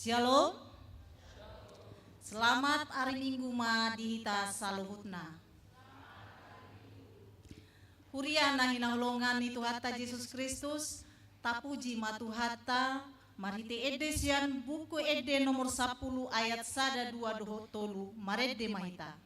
Shalom. Selamat hari Minggu ma dihita saluhutna. Huriana hinahulongan itu hatta Yesus Kristus, tapuji matu hatta, marite edesian buku ede nomor 10 ayat 1 2 doho tolu, marede mahita.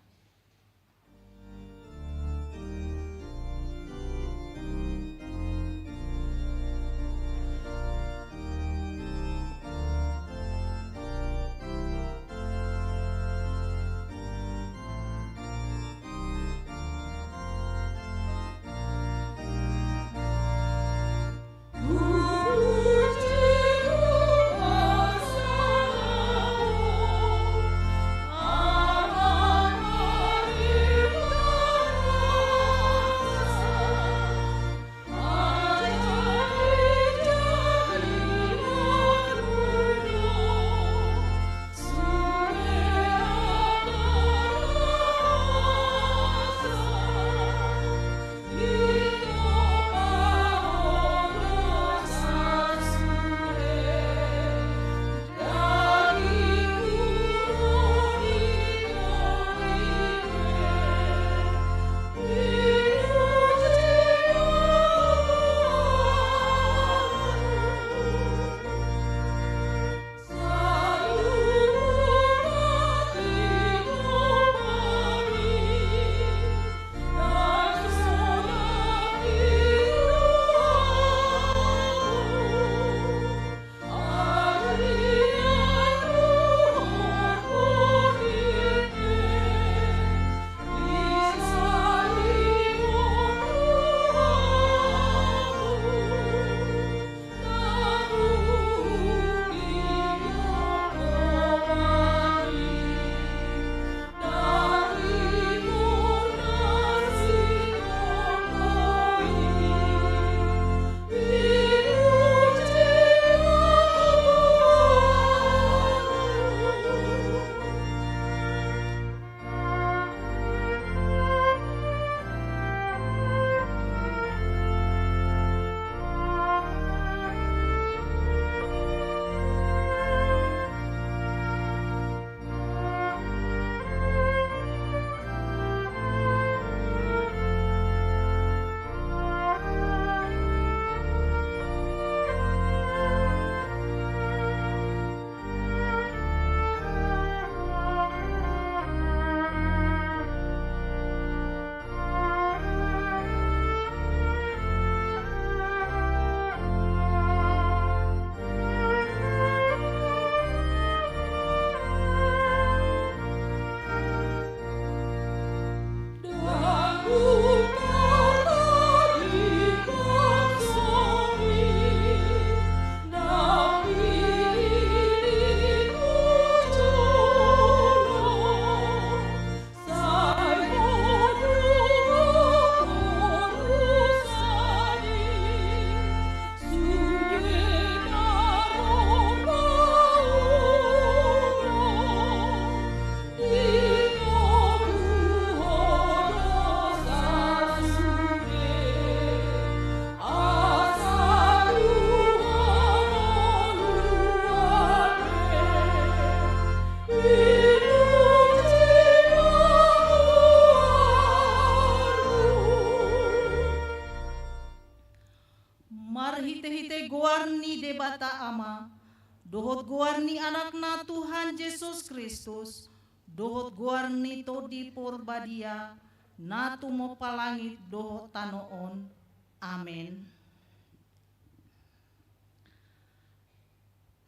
Dohot guarni anakna Tuhan Yesus Kristus, dohot guarni todi porbadia, natu mo palangit dohot tanoon. Amen.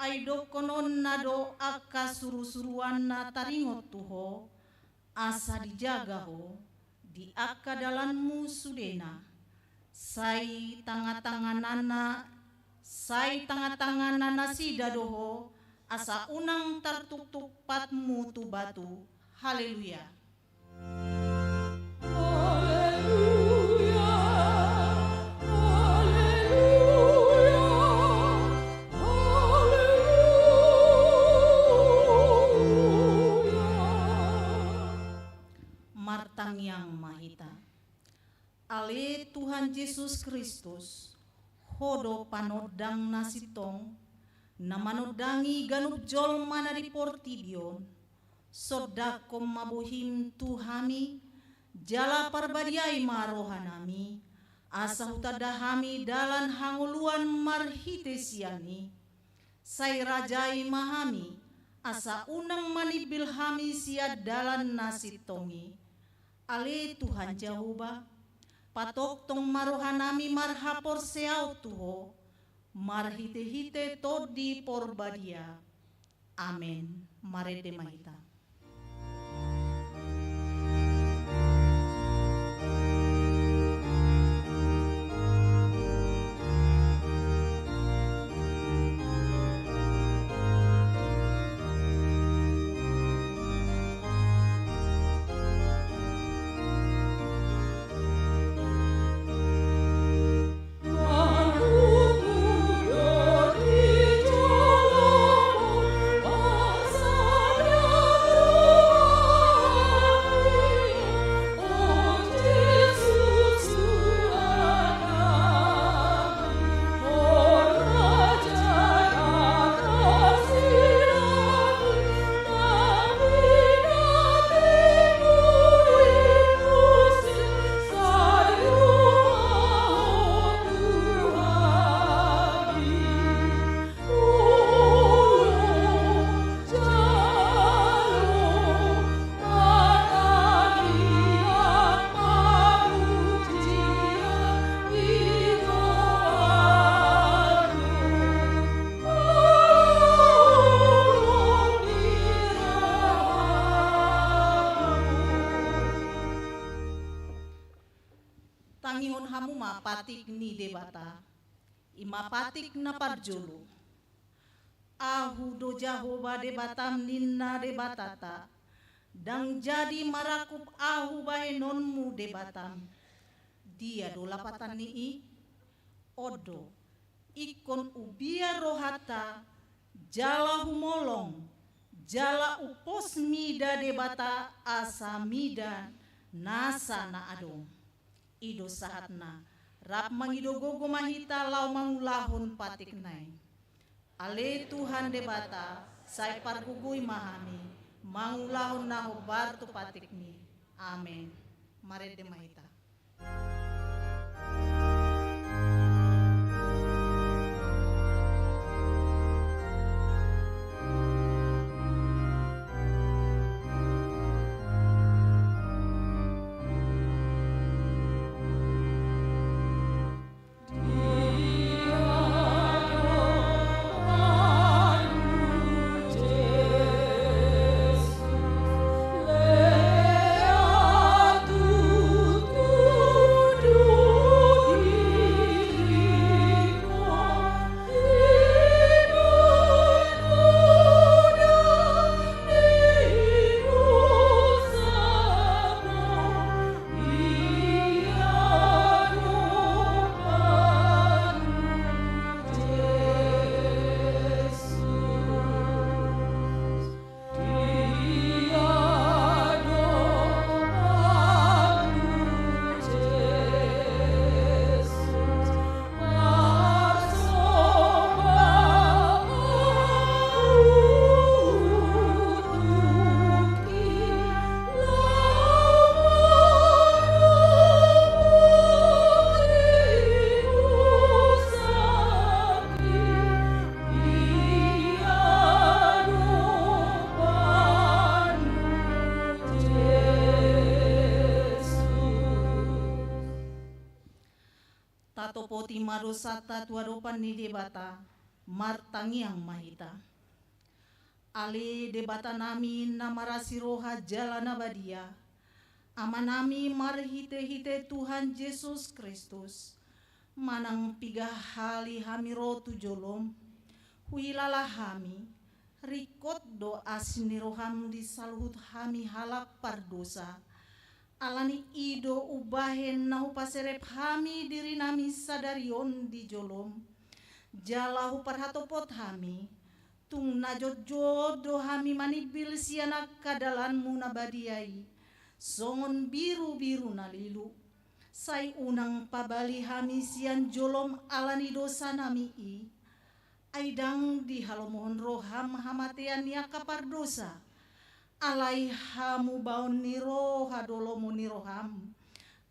Aido konon nado akka suru-suruan na taringot tuho, asa dijaga ho, di akka dalanmu sudena, say tanga-tanganana sida doho, asa unang tartuk-tuk patmu tu batu. Haleluya. Martang yang mahita. Ale Tuhan Yesus Kristus, hodo panodang nasitong, Namanodangi ganup jolma na di portibion, sodakom mabuhim tuhami, jala parbadiai marohanami, asa hutadahami dalan hanguluan marhitesiani, say rajai mahami, asa unang manibilhami sia dalan nasitongi, ale Tuhan Jehovah, patok tong marohanami marhapor seau tuho, marhite-hite todi porbadia. Amen. Marede mahita. Tangihon hamu mapatik ni debata, imapatik na parjolo. Ahu do Jahoba debatam ninna debatata, dang jadi marakup ahu bahenonmu debatam. Dia do lapatan nii, odo, ikon ubia rohata, jala humolong, jala upos mida debata asa mida nasa na adong. Ido sahatna rap mangido gogo mahita lau mangulahon patik nai. Ale Tuhan debata sai pargugui mahami mangulahon na hobar tu patik ni. Amen. Marede mahita. Tatopoti marosata tuaropan ni debata martangiang mahita. Ale debata nami namarasi roha jalana badia. Amanami marhite-hite Tuhan Yesus Kristus. Manang piga hali hami rotu jolom. Huilala hami. Rikot doa siniroham di saluhut hami halak pardosa. Alani ido ubahen nahu paserep hami diri nami sadarion di jolom. Jalahu parhatopot hami. Tung najot jodo hami manibil sianak kadalanmu nabadiai. Songon biru-biru nalilu. Sai unang pabali hami sian jolom alani dosa nami i. Aidang di halomohon roham hamatian ya kapardosa. Alai hamu baun ni roha dolomu ni roham.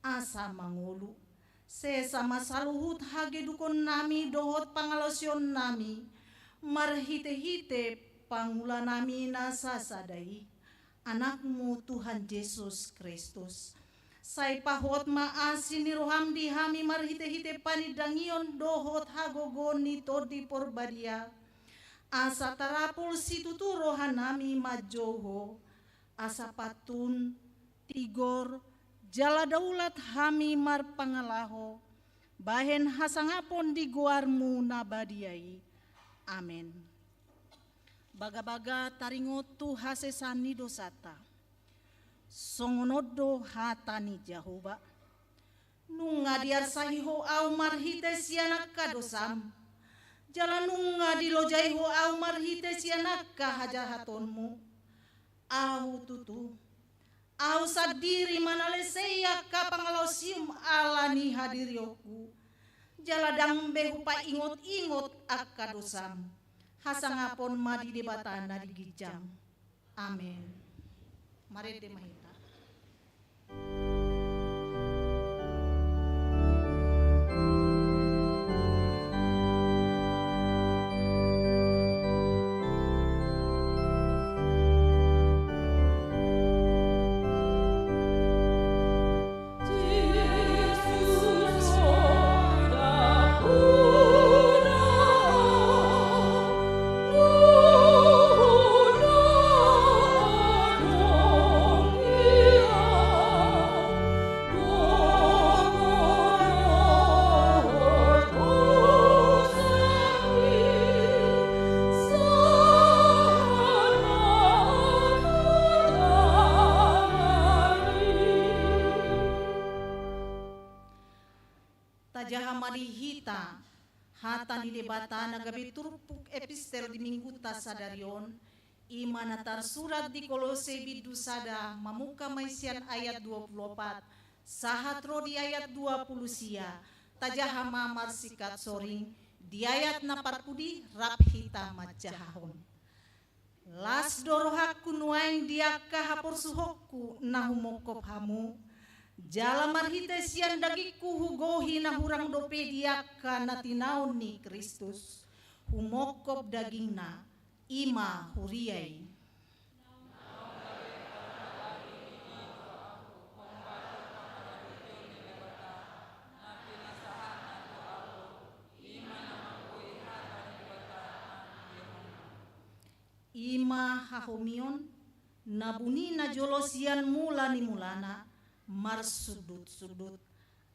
Asa mangulu. Sesama saluhut hage dukon nami dohot pangalosion nami. Marhite-hite pangula nami nasasadai. Anakmu Tuhan Yesus Kristus. Sai pahot maasi ni roham di hami marhite-hite panidangion dohot hagogoni todi porbadia. Asa tarapul situtu rohanami majoho. Asa patun tigor jala daulat hami mar pangalaho. Bahen hasangapon di guarmu nabadiai. Amin. Baga-baga taringotu hasesani dosata. Songonodo hatani Jehovah. Nunga diar sahiho au marhite sianak kadosam. Jalan nunga dilojaiho au marhite sianak kahajahatonmu. Au tutu. Au sadiri manaleseya kapangalosium alani hadirioku. Jaladang behupa ingot-ingot akadosam. Hasangapon madi debatana digijam. Amin. Mari demahita. Hita hata di debata nagabi turpuk epistel di minggu tasadarion imanatar surat di Kolose bidu sada mamuka maisian ayat 24 sahatro di ayat 20 sia tajahama marsikat soring di ayat 40 rap hita majahon las dorohaku nuaing diaka hapor suhoku nahumokop hamu jala marhite sian dagiku hugohi na hurang dope diaka na tinaon ni Kristus humokop dagingna ima huriay. Ima hahomion nabuni na jolosian mula ni mulana mar sudut-sudut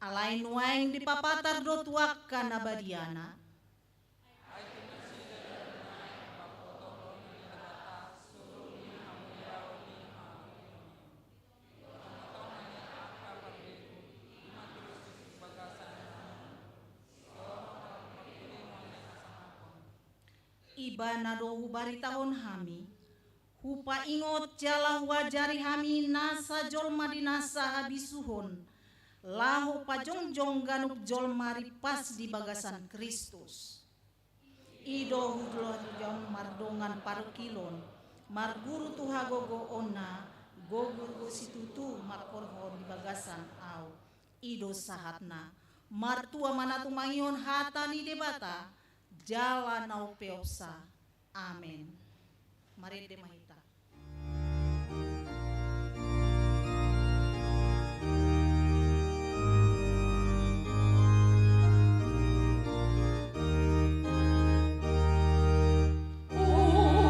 alain waing di papatar dot wakka nabadiana iba na do hubari tahun hami hupa ingot jalah wajari hami nasa jolma dinasa habisuhon lahu pajongjong ganuk jolmari pas di bagasan Kristus ido hudlo jong mardongan parukilon marguru tuha gogo ona gogur situtu makorhon di bagasan au ido sahatna martua manatu mangion hatani debata jala nau peopsa amin. Mari demahita. Oh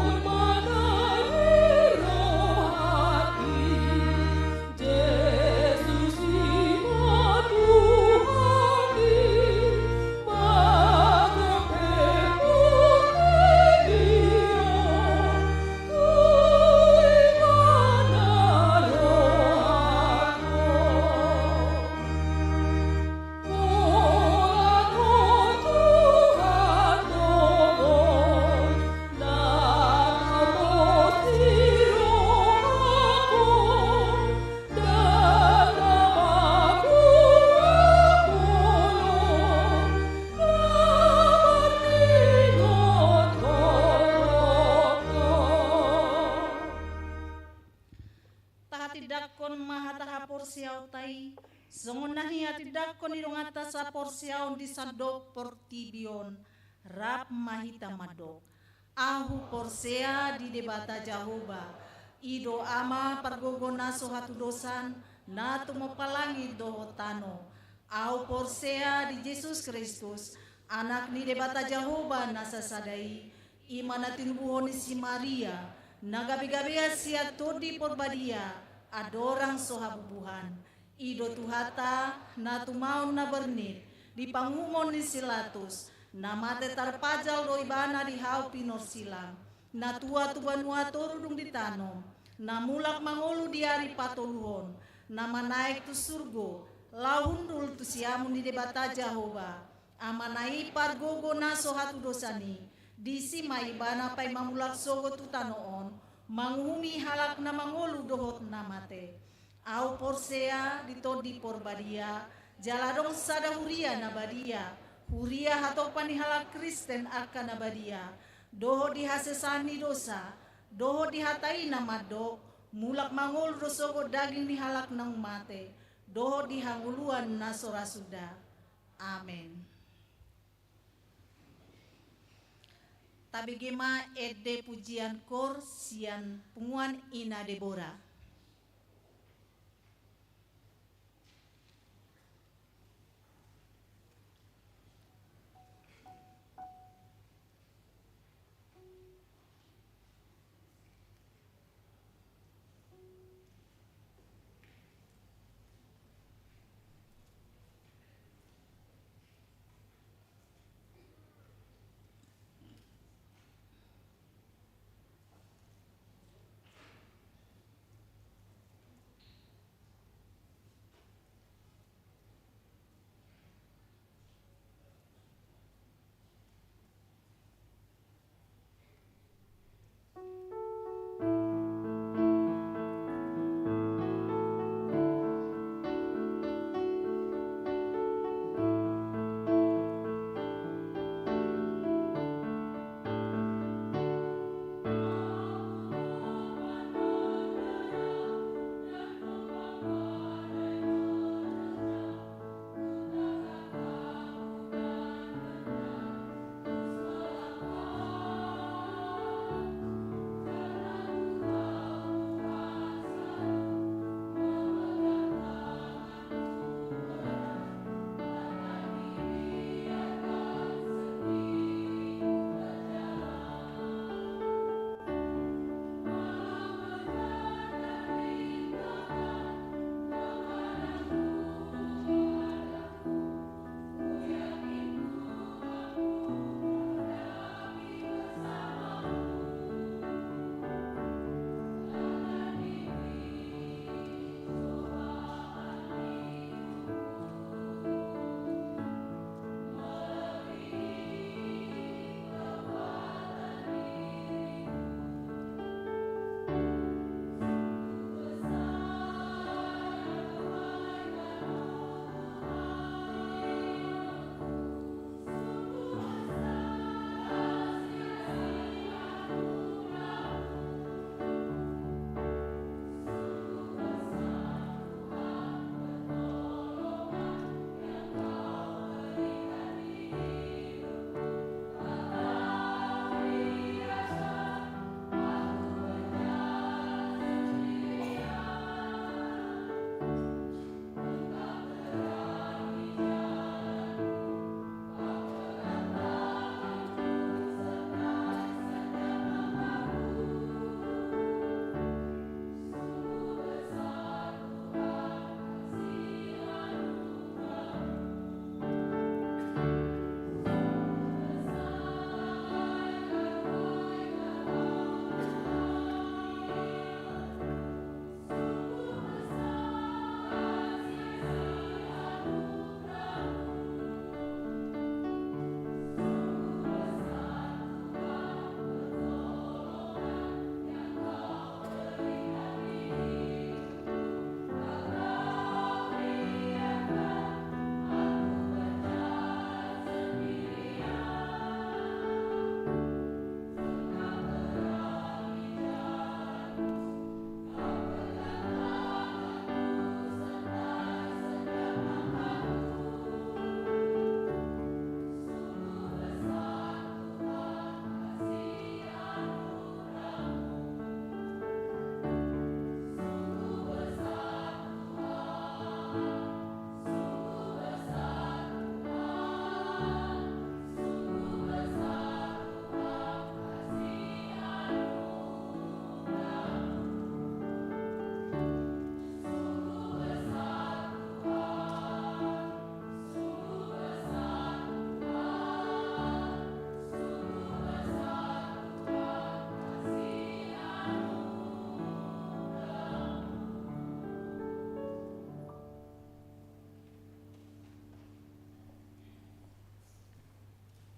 ati dakon mahataha porsiau tai, songonahi ati dakon idong atas sa porsiau di sadok portibion, rap mahita madok. Ahu porsea di debata Jahoba, ido ama pargogona sohatu dosan, na tumopalangi dohotano. Au porsea di Yesus Kristus, anak ni debata Jahoba nasasadai, imana tinubuhon si Maria, nagabi-gabi sia todi porbadia, adorang sohabubuhan, ido tuhata na tumaon na bernit, di pangumon ni silatus, na mate tarpajal do ibana di hau pinor silang, na tua tubanua torudung ditanom, na mulak mangolu di hari patoluhon, na manaik tu surgo, lahundul tu siamun di debata Jahoba, amanai pargogo na sohatu dosani, disi maibana pai mamulak sogo tu tanoon, manghumi halak na mangolu dohot na mate. Au porsea ditodi porbadia, jaladong sada huria na badia, huria hatopan halak Kristen akan nabadia, doho dihasesani dosa, doho dihatai na madok, mulak mangolu dosogo daging ni halak nang mate, doho dihanguluan na sorasuda. Amen. Tabigema ede pujian kor sian punguan ina Debora.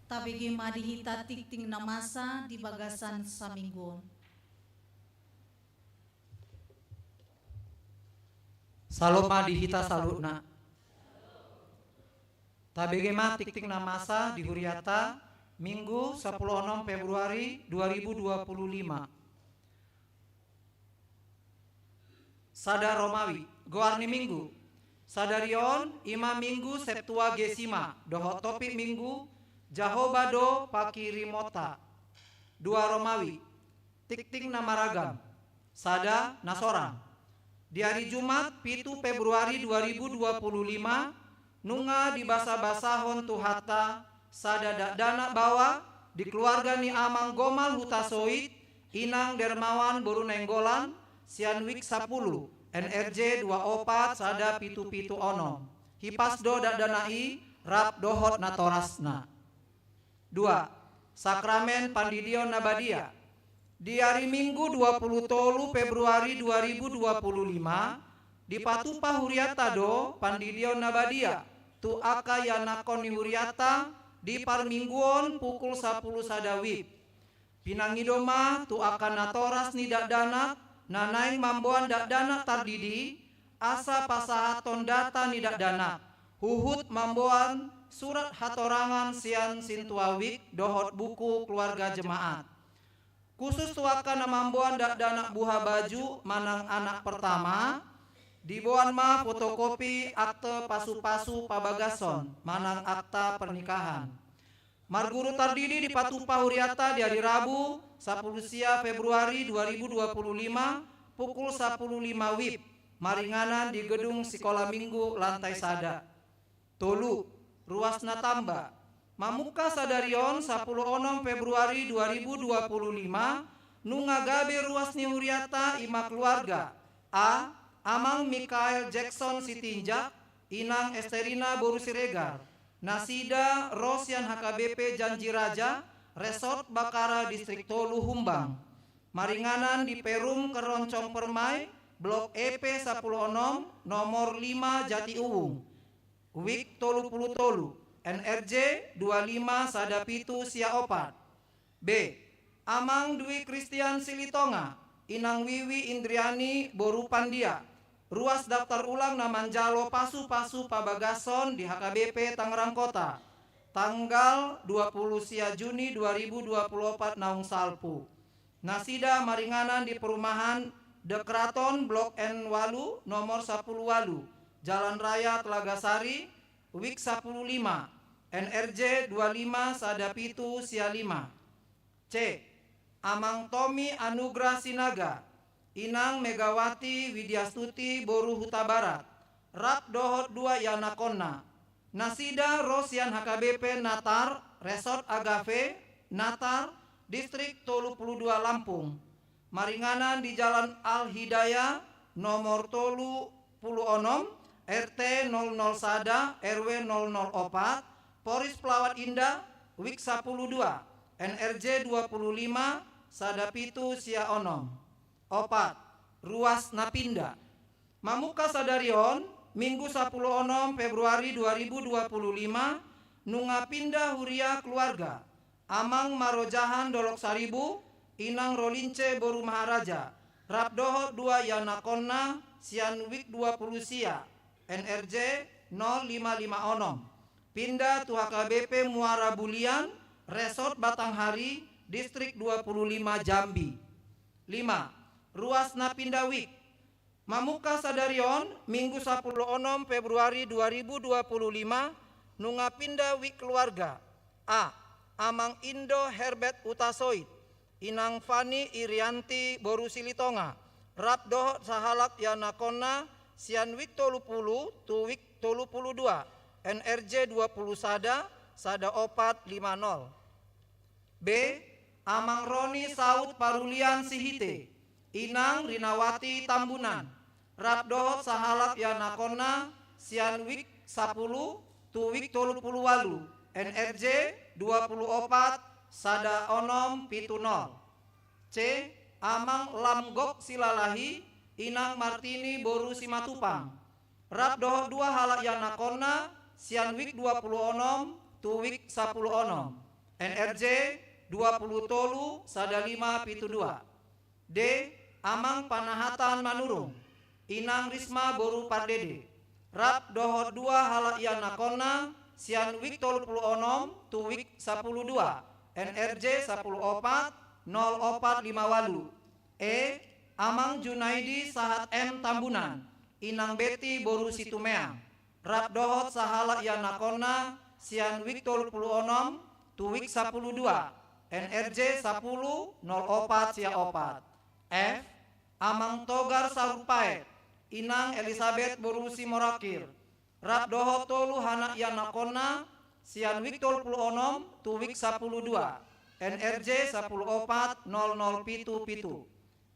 tabegi madihita tikting namasa di bagasan saminggon. Saloma dihita salutna. Tabege ma tikting namasa di huriata Minggu 16 Februari 2025. Sada Romawi, goarni Minggu. Sadarion ima Minggu Septuagesima, dohot topik Minggu Jahobado pakirimota. Dua Romawi, tikting nama ragam. Sada Nasoran. Di hari Jumat 7 Februari 2025 nunga di basa-basahon tuhata sada dana bawa di keluarga ni amang gomal hutasoit inang dermawan boru nenggolan sianwik 10 NRJ 24 sada pitu-pitu onom hipasdo dadanai rap dohot natorasna. 2. Sakramen Pandidion Nabadia. Di hari Minggu 20 Februari 2025 di Patupa Huriata do Pandidion Nabadia tu aka yanakon ni Huriata di Parmingguon pukul 10 sadawib. Pinangidoma tu akan natoras ni dakdanak nanaing mamboan dakdanak tardidi asa pasahaton data ni dakdanak huhut mamboan surat hatorangan sian sintuawik dohot buku keluarga jemaat. Khusus tu akan mamboan dakdanak buha baju manang anak pertama diboan ma fotokopi akte pasu-pasu pabagason manang akta pernikahan. Marguru tardidi di Patupa Huriata di hari Rabu 10 Februari 2025 pukul 10.05 WIB maringanan di gedung Sekolah Minggu lantai sada. Tolu ruasna tamba mamuka sadarion 10 Februari 2025 nunga gabe ruasni Huriata ima keluarga A. Amang Mikael Jackson Sitinjak Inang Esterina Boru Siregar Nasida Rosian HKBP Janji Raja Resort Bakara Distrik Tolu Humbang maringanan di Perum Keroncong Permai Blok EP 10 nomor 5 Jati Uwung Wik Tolu Pulu Tolu NRJ 25 Sadapitu Sia Opat. B. Amang Dwi Christian Silitonga Inang Wiwi Indriani Boru Pandia ruas daftar ulang Namanjalo Pasu-Pasu Pabagason di HKBP Tangerang Kota tanggal 20 Juni 2024 naung salpu. Nasida maringanan di perumahan De Kraton Blok N Walu nomor 10 Walu Jalan Raya Telagasari Wik 15 NRJ 25 Sadapitu Sia 5. C. Amang Tommy Anugrah Sinaga Inang Megawati Widyastuti Boru Huta Barat Rap Dohot 2 Yanakonna Nasida Rosian HKBP Natar Resort Agave Natar Distrik Tolu Pulu 2 Lampung maringanan di Jalan Al Hidayah nomor Tolu Pulu Onom RT 00 Sada RW 004 Poris Pelawat Indah Wik 12 NRJ 25 Sadapitu Sia Onom. 4. Ruas Napinda mamuka sadarion Minggu 10 Februari 2025 nunga pindah huria keluarga Amang Marojahan Dolok Saribu Inang Rolince Boru Maharaja Rap Dohot 2 Yanakonna Sianwik 20 Sia NRJ 055 Onom pindah tu HKBP Muara Bulian Resort Batanghari Distrik 25 Jambi. 5. Ruas Napinda Wik mamuka sadarion Minggu 10 Februari 2025 nunga pindah wik keluarga A. Amang Indo Herbert Utasoit Inang Fani Irianti Boru Silitonga Rap Dohot Sahalak Yanakonna Sianwik Tolu Pulu Tuwik Tolu Pulu 2 NRJ 20 Sada Opat 50. B. Amang Roni Saud Parulian Sihite Inang Rinawati Tambunan Rap Dohot Sahalak Yanakonna Sianwik 10 Tuwik Tolu Pulu Walu NRJ 24 Sada Onom Pitu 0. C. Amang Lamgok Silalahi Inang Martini Boru Simatupang Rap Dohot 2 Halak Yanakonna Sianwik 20 Onom Tuwik 10 Onom NRJ 20 tolu sada 5 pitu 2. D. Amang Panahatan Manurung, Inang Risma Boru Pardede. Rap dohot 2 hala ian nakona sian wik 36 tu wik 12. NRJ 14 0458. E. Amang Junaidi Sahat M Tambunan, Inang Beti Boru Situmeang. Rap dohot sahala ian nakona sian wik 36 tu wik 12. NRJ 10 04 sia 4. F. Amang Togar Sarupaet, Inang Elizabeth Borusi Morakir. Rap dohot tolu hana ian nakona sian wik 36 tu wik 12. NRJ 14 00 pitu pitu.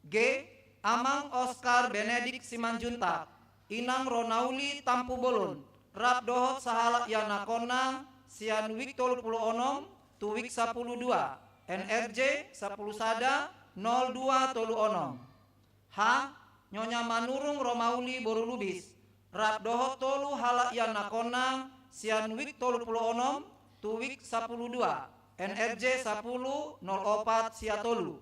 G. Amang Oscar Benedik Simanjuntak, Inang Ronauli Tampu Bolon. Rap dohot sahala ian nakona sian wik 36 tu wik 12. NRJ 10 sada 02 tolu onom. H. Nyonya Manurung Romauli Boru Lubis. Rap dohot tolu hala ian nakona sian wik 36 tu wik 12. NRJ 10 04 sia tolu.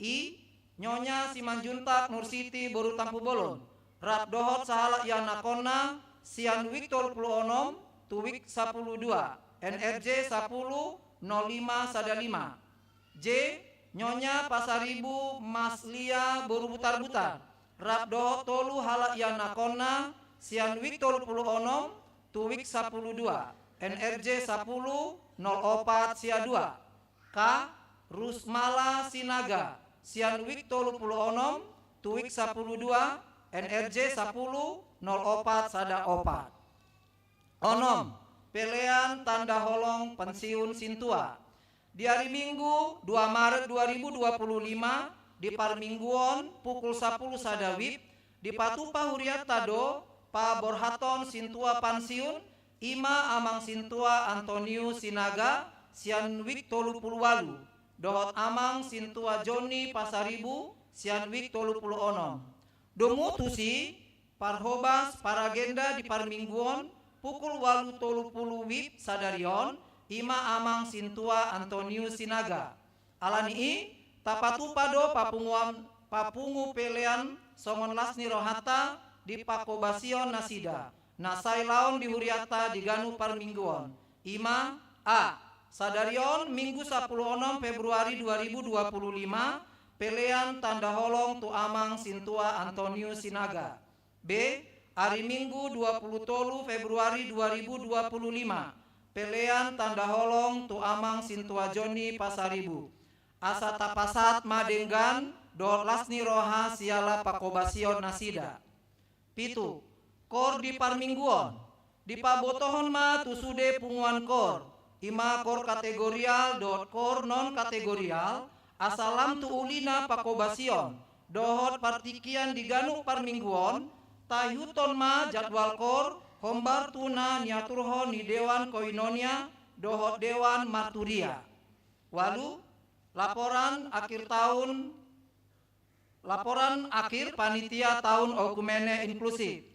I. Nyonya Simanjuntak Nursiti Boru Tampu Bolon. Rap dohot sahala ian nakona sian wik 36 tu wik 12. NRJ 10 05 sada 5. J. Nyonya Pasaribu Maslia Boru Butar-Butar. Rap dohot tolu hala ian nakona sian wik 36 tu wik 12. NRJ 10 04 sia 2. K. Rusmala Sinaga sian wik 36 tu wik 12. NRJ 10 04 sada 4. Onom. Pelean tanda holong pensiun Sintua. Di hari Minggu 2 Maret 2025 di Parmingguon pukul 10 sada wib di Patupa Huriat Tado Pa Borhaton Sintua Pansiun Ima Amang Sintua Antonius Sinaga sian wik 38. Dohot Amang Sintua Joni Pasaribu sian wik 36. Domutusi Parhobas Paragenda di Parmingguon pukul 8:30 wib sadarion Ima Amang Sintua Antonius Sinaga. Alani tapatupado papungu pelean songon lasni rohata di Pakobasion Nasida. Nasai laon di Huriata di Ganu Parmingguon. Ima A. Sadarion Minggu 16 Februari 2025 pelean tanda holong tu Amang Sintua Antonius Sinaga. B. Hari Minggu 20 Februari 2025 pelean tanda holong tu Amang Sintua Joni Pasaribu. Asa tapasat madenggan dohot lasni roha siala Pakobasion Nasida. Pitu. Kor di Parmingguon di Pabotohon ma tu sude punguan kor. Ima kor kategorial dohot kor non kategorial asalam tu ulina Pakobasion dohot partikian di Ganu Parmingguon tayuton ma jadwal kor hombar tuna niaturho ni Dewan Koinonia dohot Dewan Marturia. Walu laporan akhir panitia tahun Okumene Inklusif.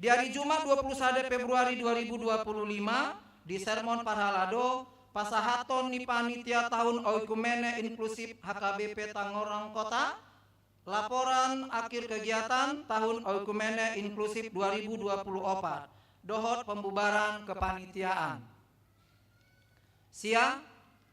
Di hari Jumat 21 Februari 2025 di Sermon Parhalado pasahaton ni panitia tahun Okumene Inklusif HKBP Tangerang Kota. Laporan akhir kegiatan tahun Okumene Inklusif 2024. Dohot pembubaran kepanitiaan. Sia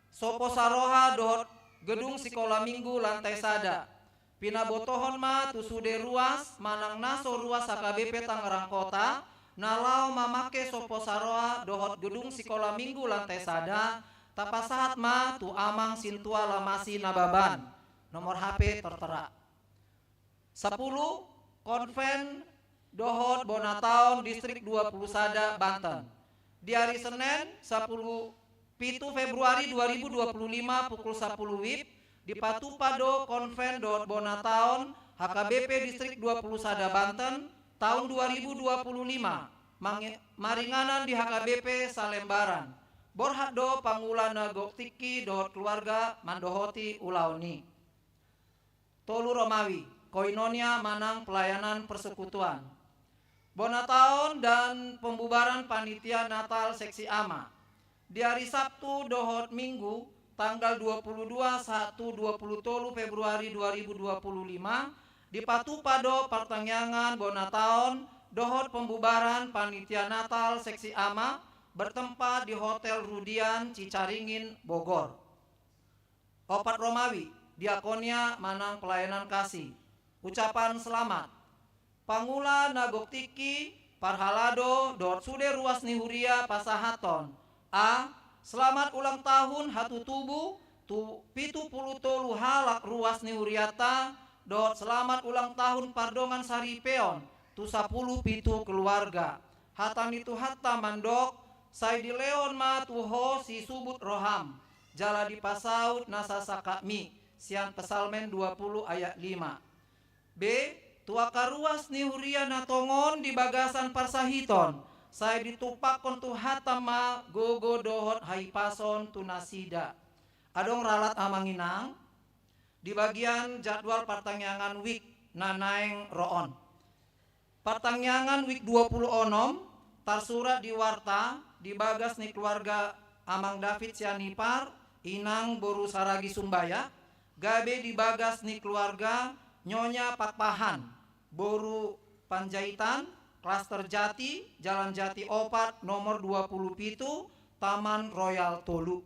Sopo Saroha dohot gedung sekolah minggu lantai sada. Pinabotohon ma tusude ruas manang naso ruas HKBP Tangerang Kota. Nalau mamake Sopo Saroha dohot gedung sekolah minggu lantai sada. Tapasahat ma tu Amang Sintua Lamasi Nababan. Nomor HP tertera. 10. Konven dohot Bonataon Distrik 20 Sada Banten. Di hari Senin 7 Februari 2025 pukul 10 WIB di Patupado Konven dohot Bonataon HKBP Distrik 20 Sada Banten tahun 2025. Maringanan di HKBP Salembaran. Borhat do pangulana goktiki dohot keluarga mandohoti ulauni. Tolu Romawi Koinonia Manang Pelayanan Persekutuan. Bonataon dan pembubaran panitia Natal Seksi Ama. Di hari Sabtu dohot Minggu tanggal 22 Februari 2025 di Patupado Partangyangan Bonataon dohot pembubaran panitia Natal seksi AMA bertempat di Hotel Rudian Cicaringin Bogor. Opat Romawi diakonia manang pelayanan kasih. Ucapan selamat Pangula Nagoktiki Parhalado dot sude ruas nihuria pasahaton. A. Selamat ulang tahun hatu tubuh tu pitu puluh tolu halak ruas nihuriata dot selamat ulang tahun pardongan saripeon tu 10 pitu keluarga. Hatan itu hatta mandok sai di leon ma tuho si subut roham. Jala di pasaut nasa sakami sian pesalmen 20 ayat 5. B. Tuaka ruas nihuria natongon di bagasan parsahiton. Saya ditupakon tu hatama gogo dohot haipason tunasida. Adong ralat amanginang di bagian jadwal partangyangan week nanaeng roon. Partangyangan week 20 onom tarsurat di warta di bagas ni keluarga Amang David Sianipar Inang Boru Saragi Sumbaya. Gabe di bagas ni keluarga Nyonya Pakpahan Boru Panjaitan Klaster Jati, Jalan Jati Opat, nomor 20 pitu, Taman Royal Tolu.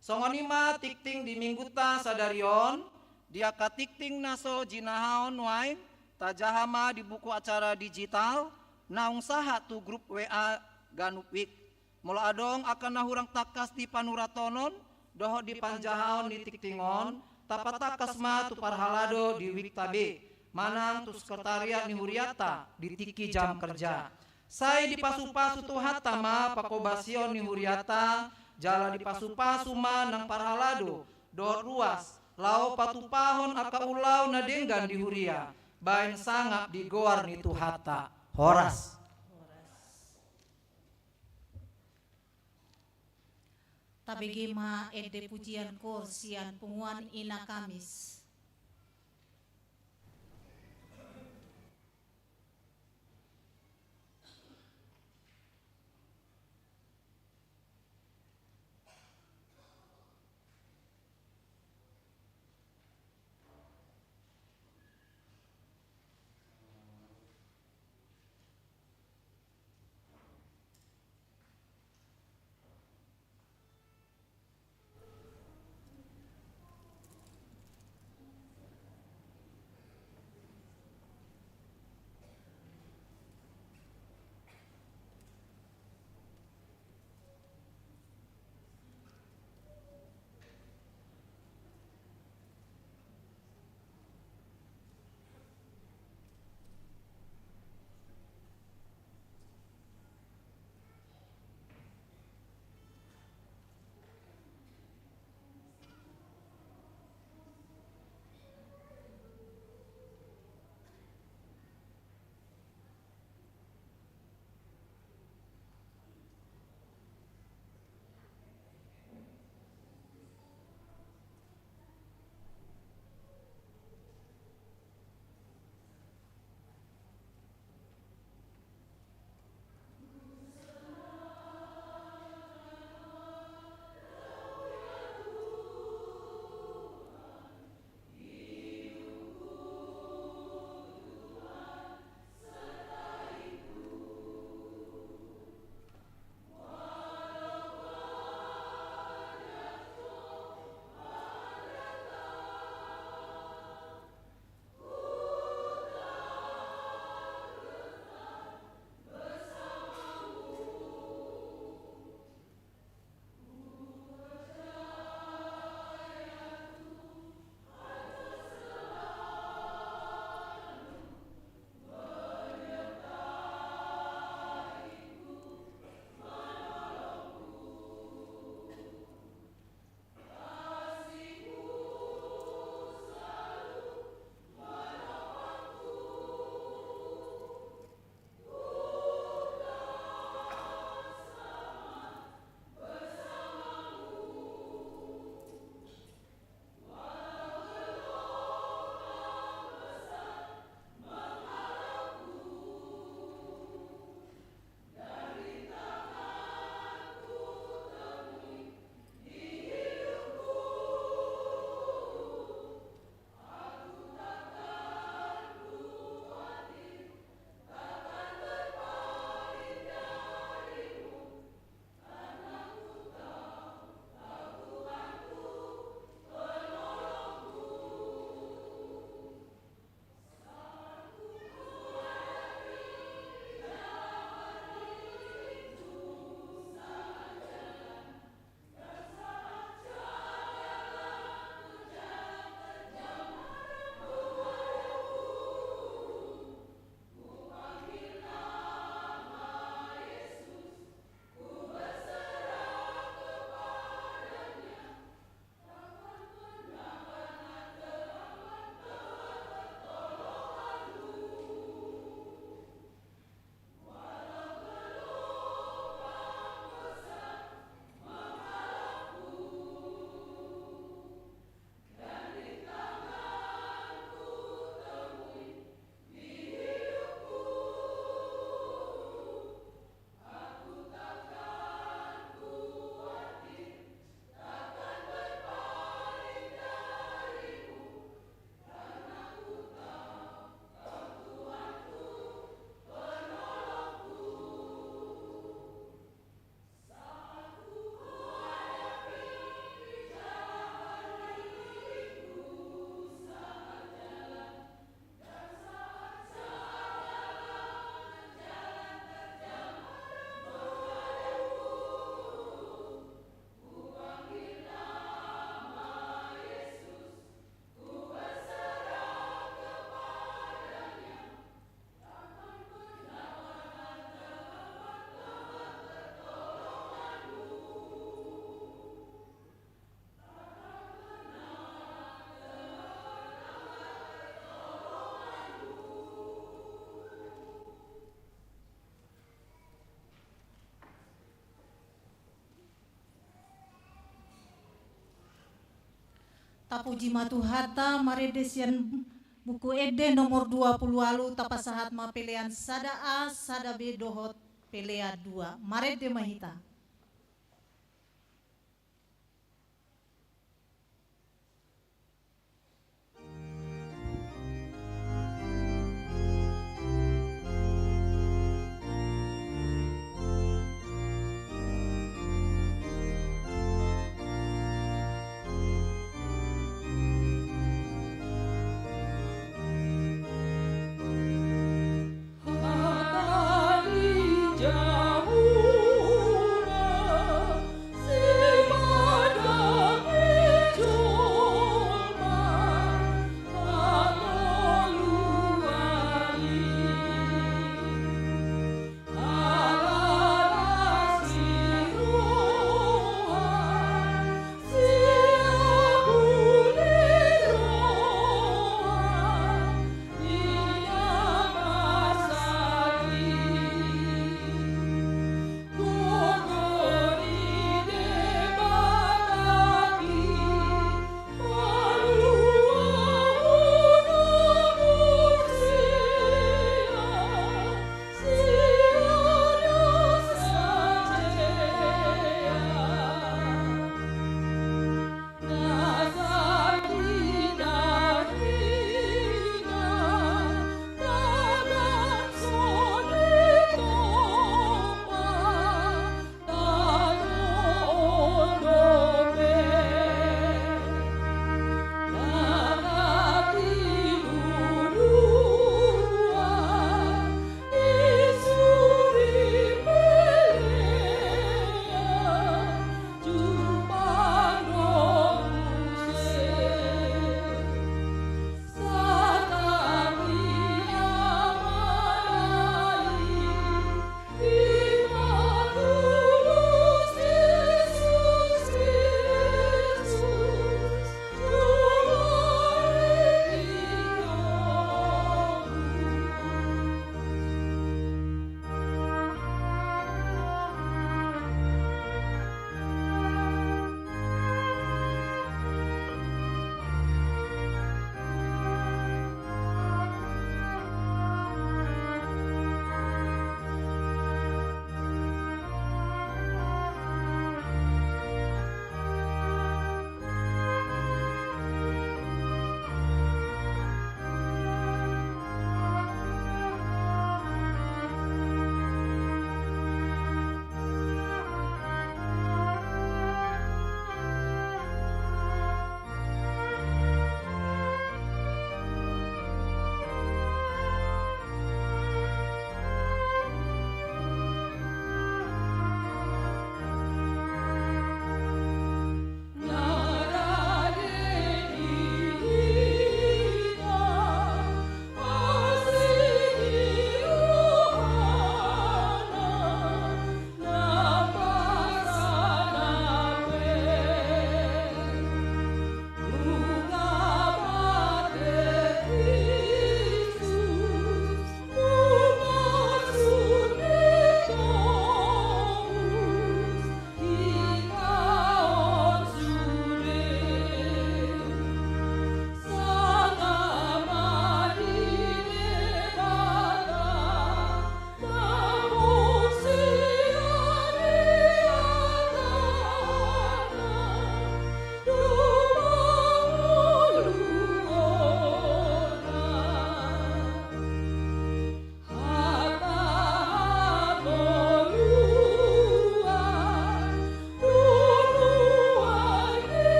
Songonima tikting di mingguta sadarion, diaka tikting naso jinahaon wain, tajahama di buku acara digital, naung saha tu grup WA Ganupwik. Mula adong akan nahurang takas di panuratonon, doho di panjahaon di tiktingon, tapatakas ma tu parhalado di wiktabe. Manang tu sekretariat ni huriata di tiki jam kerja. Saya di pasu-pasu tu hatama pakobasion ni huriata jala di pasu-pasu manang parhalado dor ruas lau patupahon aka ulau nadenggan di huria bain sangap di goar ni tu hata horas. Tabegema ede pujian ko sian punguan ina Kamis. Tapuji matuhata maredesian buku ede nomor 20 alu tapasahat ma pelean sada A sada B dohot pelea 2 marede mahita. Jauh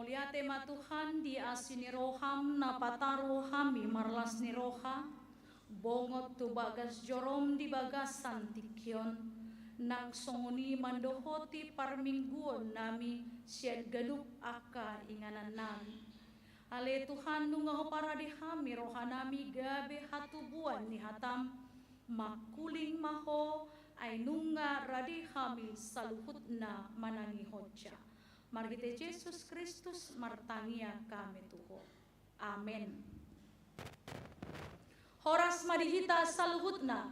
Mauliate ma Tuhan di asini roham na pataro hami marlas ni roha. Bongot tu bagas jorom di bagasan tikyon. Nang songoni mandohoti parmingguon nami siad galup aka inganan nami. Ale Tuhan nungaho para di hami rohanami gabe hatubuan ni hatam. Makuling maho ay nunga radi hami saluhut na manangi hoja. Margite Jesus Kristus martangia kami Tuho. Amen. Horas madihita saluhutna.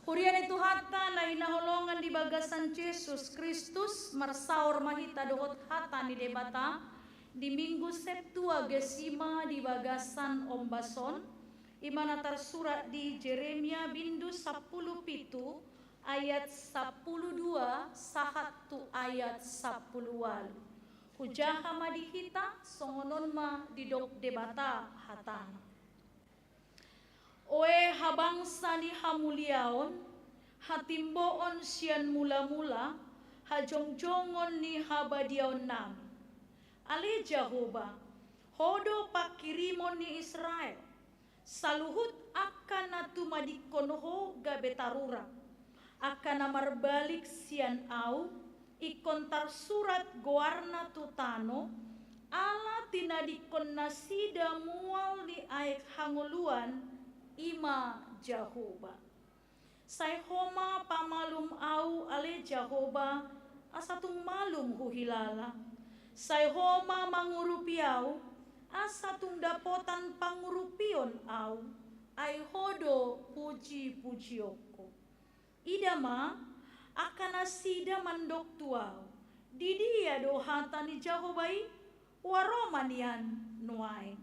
Hurian itu hatta na inaholongan di bagasan Jesus Kristus marsaur mahita dohot hata ni debata di minggu Septua Gesima di bagasan Ombason imana tersurat di Jeremia bindu 10 pitu ayat 12 sahatu ayat 10 wal. Hujaha madihita songonon ma didok debata hatan. Oe habangsa ni hamuliaon, hatimboon sian mula-mula, hajongjongon ni habadiaon nam. Ale Jehovah, hodo pakirimon ni Israel, saluhut akan natumadikonoho gabetarura. Akan marbalik sian au ikon tarsurat goarna tutano ala tinadikon nasida mual di aek hanguluan ima Jehovah. Say homa pamalum au ale Jehovah asatung malum huhilala. Say homa mangurupiau asatung dapotan pangurupion au ay hodo puji-pujioko. Idama akan asida mandok tuau di dia dohata ni Jahobai waromanian nuain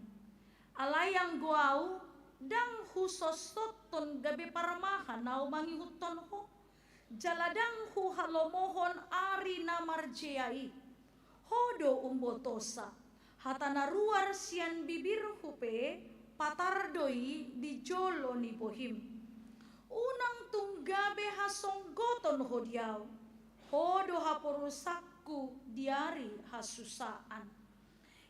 alayang guau dang husosoton gabe paramahan nau mangihuton ho jaladang hu halomohon ari namarjeai hodo umbotosa hatana ruar sian bibir hupe patardoi di jolo ni bohim unang tunggabe hasong goton hodiau hodo haporusakku diari hasusaan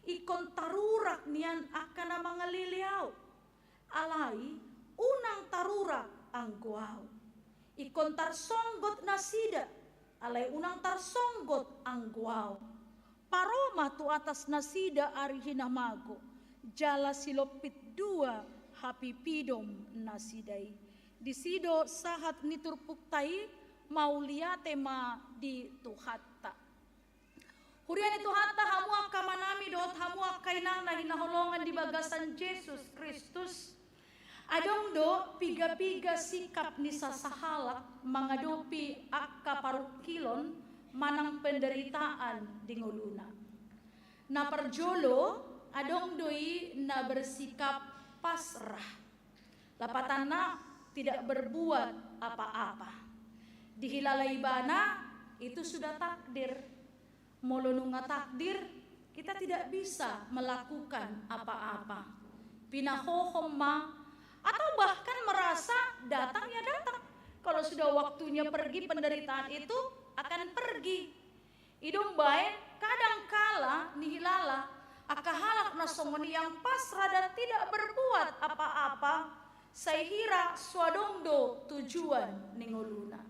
ikon tarurak nian akan mangaliliau alai unang tarurak angguau ikon tarsonggot nasida alai unang tarsonggot angguau paroma tu atas nasida ari hinamago jala silopit dua hapipidom nasidai di sido sahat niturpuktai mauliate ma di tuhatta. Hurian itu hatta hamu akamanami dot hamu akainang na hinaholongan di bagasan Jesus Kristus. Adong do piga-piga sikap ni sasahalak mangadopi akka parukilon manang penderitaan di nguluna. Na perjolo adong doi na bersikap pasrah. Lapatana tidak berbuat apa-apa. Dihilalai bana itu sudah takdir. Molonunga takdir kita tidak bisa melakukan apa-apa. Pinahohom ma atau bahkan merasa datang ya datang. Kalau sudah waktunya pergi penderitaan itu akan pergi. Idung baik kadang kala nihilala akahalak nasongoni yang pasrah dan tidak berbuat apa-apa. Saihira swadongdo tujuan ningoluna.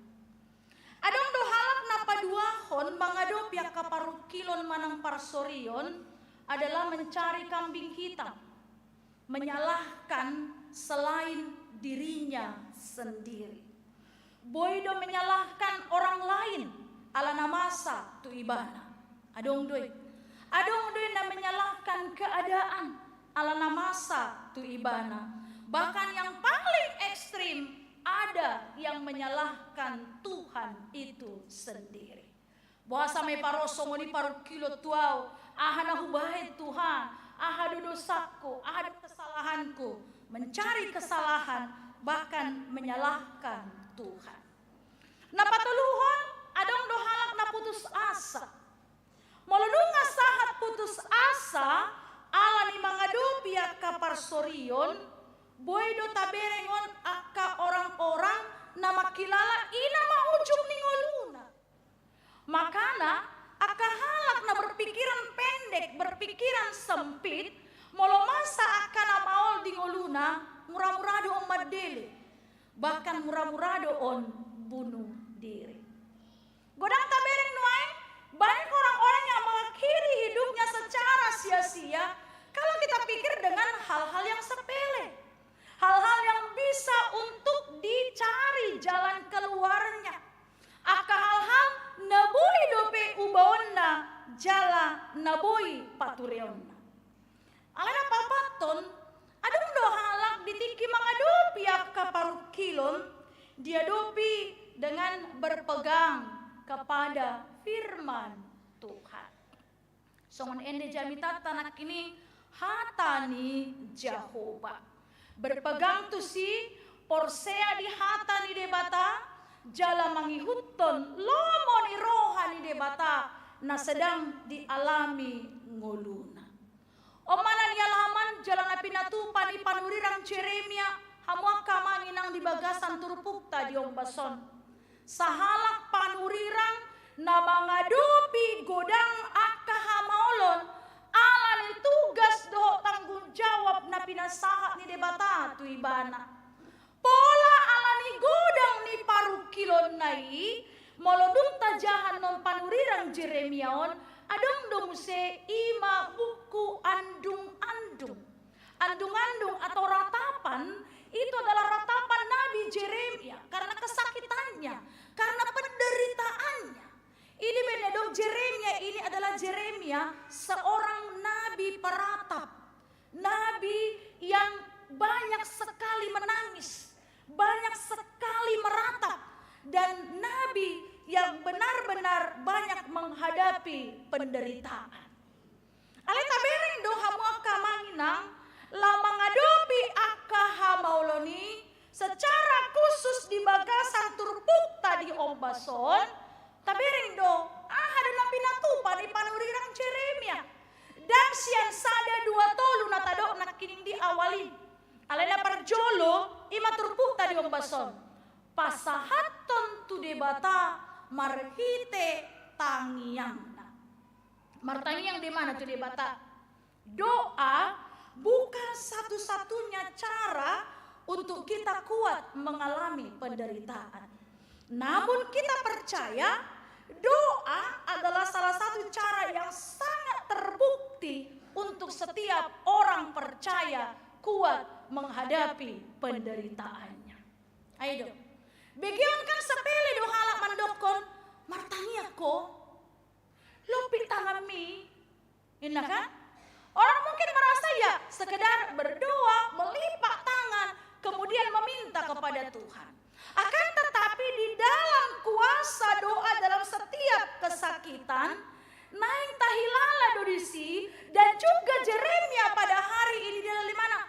Adongdo halak napaduahon mangado pihak kaparukilon manang parsorion adalah mencari kambing hitam, menyalahkan selain dirinya sendiri. Boydo menyalahkan orang lain ala namasa tu ibana. Adongdoi na menyalahkan keadaan ala namasa tu ibana. Bahkan yang paling ekstrim ada yang menyalahkan Tuhan itu sendiri. Bahasa may parosong ni parukilo tuaw, ahana hubahe Tuhan, ahado dosaku, ahado kesalahanku, mencari kesalahan bahkan menyalahkan Tuhan. Napatuluhon adong dohalak na putus asa. Molununga sahat putus asa ala ni mga dupia kaparsorion boydo taberengon akka orang-orang na makilala ina maujung ningoluna. Makana aka halak na berpikiran pendek, berpikiran sempit, molo masa akan amaol di ngoluna, murah-murado on madele, bahkan murah-murado on bunuh diri. Godang tabereng nuai, banyak orang-orang yang mengakhiri hidupnya secara sia-sia kalau kita pikir dengan hal-hal yang sepele. Hal-hal yang bisa untuk dicari jalan keluarnya. Aka hal-hal nabui dope ubaonna jala nabui patureonna. Alana papaton, adung do halak ditiki mangadopi aka parukilon, dia dopi dengan berpegang kepada firman Tuhan. Songon ende jamita tanak ini hatani Jehovah. Berpegang tu si porsea di hatani debata, jala mangihuton lomo ni rohani debata na sedang dialami ngoluna. Omana ni alaman jalan api natupa ni panurirang Jeremia hamuak kamanginang di bagasan turpukta di ombason. Sahalak panurirang na mangadopi godang aka hamaolon ala ni tugas do tanggung jawab na pinasahat ni debata tu ibana. Pola ala ni godang ni parukilon nai molodung tajahan non panurirang Jeremiaon adong domuse ima buku andung-andung. Andung-andung atau ratapan itu adalah ratapan Nabi Jeremia karena kesakitannya, karena penderitaannya. Ini benedong Jeremia ini adalah Jeremia seorang nabi peratap. Nabi yang banyak sekali menangis, banyak sekali meratap, dan nabi yang benar-benar banyak menghadapi penderitaan. Aleta bereng do hamuaka manginang lama ngadopi aka hamauloni secara khusus di bagasan turpukta di ombason tabereng do ahadana pinatupa di panurirang Jeremia dan sian sada dua tolu na tadok na kining di awalin alena parjolo ima turpukta di ombason pasahaton tu debata marhite tangiangna. Martangiang di mana tu debata? Doa bukan satu-satunya cara untuk kita kuat mengalami penderitaan. Namun kita percaya doa adalah salah satu cara yang sangat terbukti untuk setiap orang percaya kuat menghadapi penderitaannya. Ayo dong. Begion kan sepele do halak mandokon martania ko lopi tangami. Ina kan? Orang mungkin merasa ya sekedar berdoa, melipat tangan, kemudian meminta kepada Tuhan. Akan tetapi di dalam kuasa doa dalam setiap kesakitan, naik tahilala dodisi dan juga Jeremia pada hari ini di mana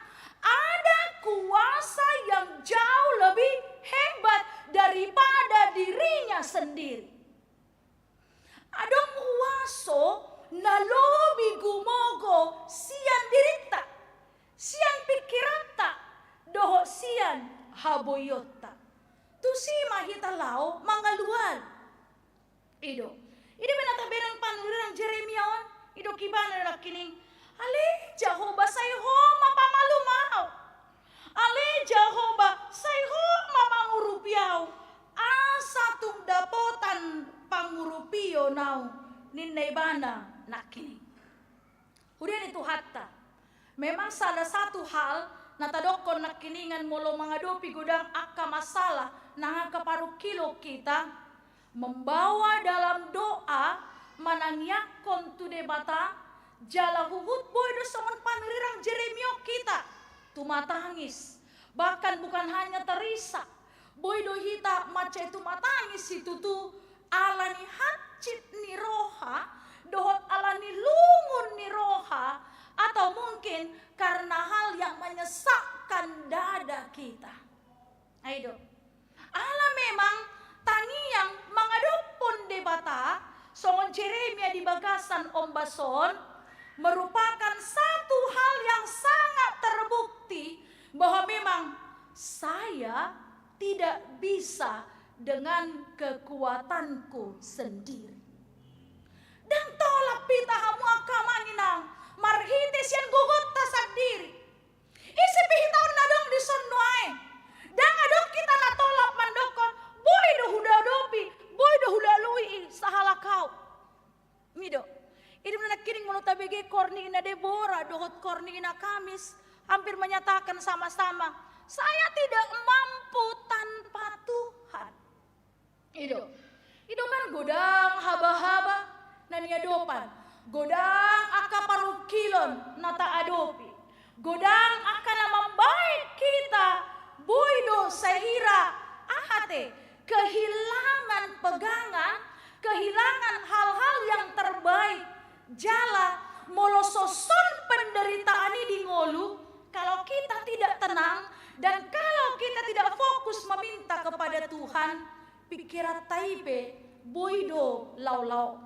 ada kuasa yang jauh lebih hebat daripada dirinya sendiri. Adong kuaso nalobi gumogo sian dirita, sian pikirata, doho sian haboyota. Tusi mahita lao mangaluan. Ido, ini benata benang panurirang Jeremia on. Ido kibana na kining. Ale Jehovah say ho mapamalumaw. Ale Jehovah say ho mamangurupiaw. Asa tung dapotan pangurupio now ninay bana nakini. Hudian itu hatta. Memang salah satu hal natadokon nakiningan molo mangadopi gudang aka masalah nang kaparukilo kita membawa dalam doa manangyakon tu debata jala huhut boy do saman panurirang Jeremia kita tumatangis, bahkan bukan hanya terisak boy do hita maca itu matangis itu tu alani hacit ni roha dohot alani lungun ni roha atau mungkin karena hal yang menyesakkan dada kita. Ayo, ala memang tangiang mangadopon debata songon Jeremia di bagasan ombason merupakan satu hal yang sangat terbukti bahwa memang saya tidak bisa dengan kekuatanku sendiri. pita hamu akamanginang marhite sian gugot tasak diri. Isi pihitaon na dong di sondoay. Dang adok kita natolap mandokon. Boy do hudadopi, boy do hudalui sa halakaw. Mido. Ini menakiring monotabege korni ina Deborah, dohot korni ina Kamis, hampir menyatakan sama-sama, saya tidak mampu tanpa Tuhan. Itu kan godang haba-haba nania dopan, godang aka parukilon nata adopi, godang akan membaik kita, boydo sehira ahate, kehilangan pegangan, kehilangan hal-hal yang terbaik, jala molososon penderitaan ini di ngolu, kalau kita tidak tenang dan kalau kita tidak fokus meminta kepada Tuhan, pikiran taibe boido lau-lau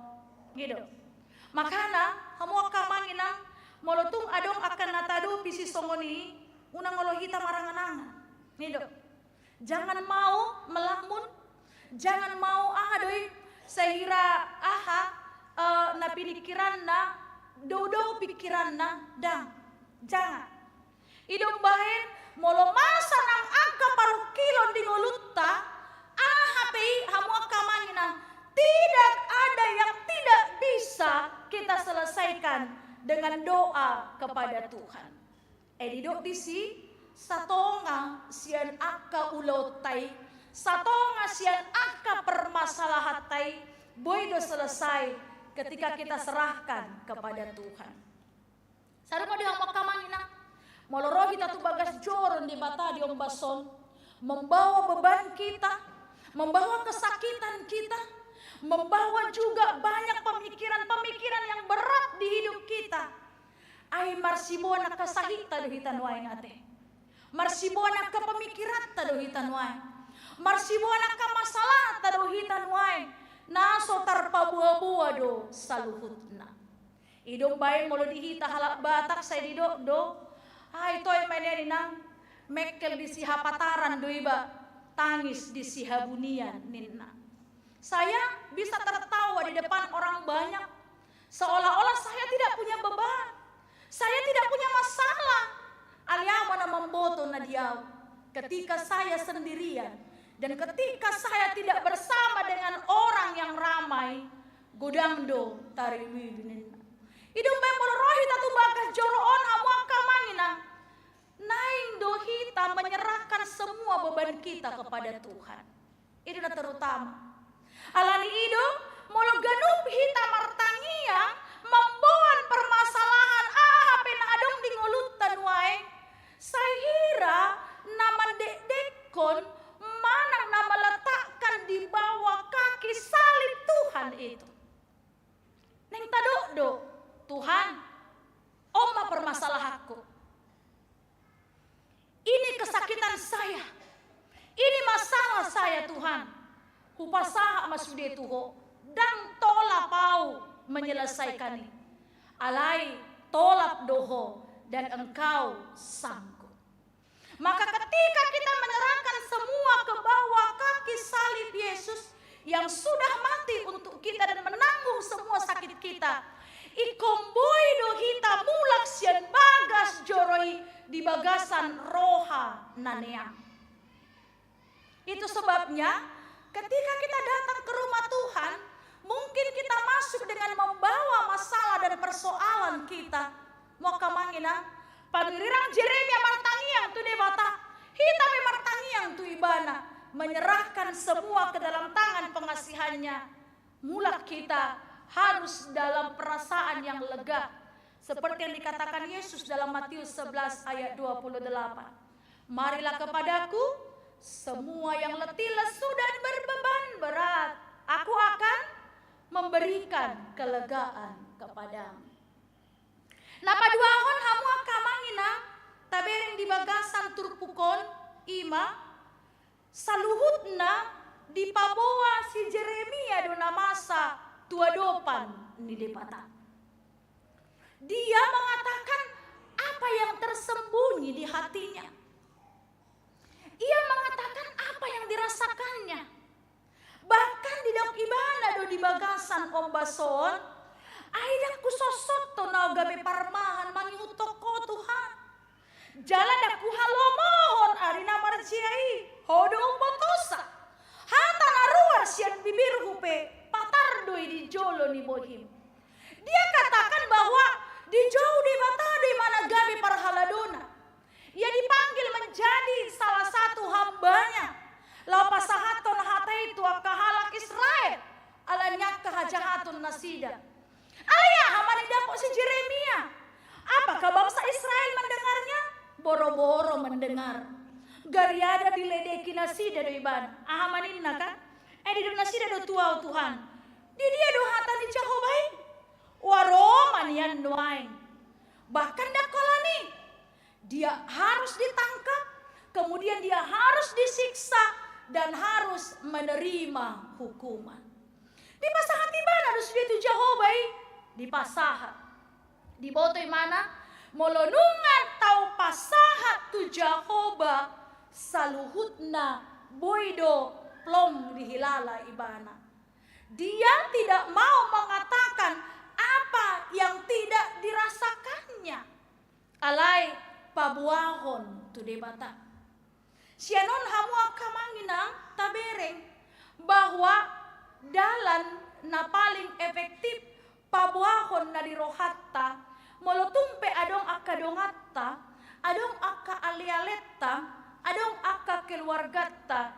gitu. Makana kamu akamanginang molotung adong akan natado pisi songoni unang ngolohita maranganangan gitu. Jangan mau melamun, jangan mau adoi sehira na pikiran na dodo pikiran na dang jangan idong bahin molo masa nang angka parukilon di ngolutta hapi hamu akamangina tidak ada yang tidak bisa kita selesaikan dengan doa kepada Tuhan. Didok disi satonga sian akka ulotai, satonga sian akka permasalahatai, boydo selesai ketika kita serahkan kepada Tuhan. Sarung ada yang makamangina, moloro kita tu bagas joron di bata di ombason, membawa beban kita, membawa kesakitan kita, membawa juga banyak pemikiran-pemikiran yang berat di hidup kita. Ay marsibona kasahita dohitan wae ngate. Marsibona ka pemikiran ta dohitan wae. Marsibona ka masalah ta dohitan wae. Naso tarpabuah-buah do saluhutna. Idong bayin molo dihita halak batak saya didok do. Ay toy mainnya nang mekel di sihapataran do iba tangis di sihabunian ninna. Saya bisa tertawa di depan orang banyak seolah-olah saya tidak punya beban. Saya tidak punya masalah. Aliamana memboto na diaw. Ketika saya sendirian dan ketika saya tidak bersama dengan orang yang ramai, godamdo tariwibinin. Idong bay molorohi tatu bagas joroon hamu akamangina. Naing dohita menyerahkan semua beban kita kepada Tuhan. Itu terutama. Alani ido molo ganup hita martangia membawan permasalahan hapen adong di ngolutan wae. Sahira nama dekon mana nama letakkan di bawah kaki salib Tuhan itu. Neng tadok Tuhan, oma permasalahanku. Ini kesakitan saya. Ini masalah saya Tuhan. Hupasaha masude tuho dan tola pau menyelesaikan ini. Alai tolap doho dan engkau sanggup. Maka ketika kita menyerahkan semua ke bawah kaki salib Yesus yang sudah mati untuk kita dan menanggung semua sakit kita, ikomboi dohita mulak sian bagas joroi di bagasan roha naneang. Itu sebabnya ketika kita datang ke rumah Tuhan, mungkin kita masuk dengan membawa masalah dan persoalan kita. Mau kamangina, panirirang Jeremia martangiang tu debata, hitame martangiang tu ibana, menyerahkan semua ke dalam tangan pengasihannya. Mulak kita harus dalam perasaan yang lega, seperti yang dikatakan Yesus dalam Matius 11 ayat 28. Marilah kepadaku semua yang letih lesu dan berbeban berat, aku akan memberikan kelegaan kepadamu. Napa duahon hamu akamangina tabering di bagasan turpukon ima saluhutna di paboa si Jeremia dona masa tua dopan ni depata. Dia mengatakan apa yang tersembunyi di hatinya. Ia mengatakan apa yang dirasakannya. Bahkan di dalam ibadah do di bagasan ombason, Aida ku sosoto na gabe parmahan mangiutok ko Tuhan. Jalan aku halomohon ari na marjiai hodong botosa. Hata naruar sian bibir hupe patardoi di jolo ni bohim. Dia katakan bahwa di jauh di mata di mana gabe parhaladona. Ia dipanggil menjadi salah satu hambanya. Lapa sahaton hatai itu akahalak Israel. Alanya kehajahatun nasida. Ayah hamani dapok si Jeremia. Apakah bangsa Israel mendengarnya? Boro-boro mendengar. Gariada diledeki nasida do iban. Ahamanin kan? Di do nasida do tuau Tuhan. Di dia do hata di Jehovah. Waroman yan nuain. Bahkan dakolani. Dia harus ditangkap. Kemudian dia harus disiksa. Dan harus menerima hukuman. Di pasahat di mana harus dia tu Jehovah? Di pasahat. Di botoi mana? Molonungan tau pasahat tu Jehovah saluhutna boido plom dihilala ibana. Dia tidak mau mengatakan apa yang tidak dirasakannya. Alai pabuahon tu debata. Sianon hamu akamanginang tabereng bahwa dalan na paling efektif pabuahon na dirohatta molotumpe adong akadongatta adong aka alialetta adong aka keluargatta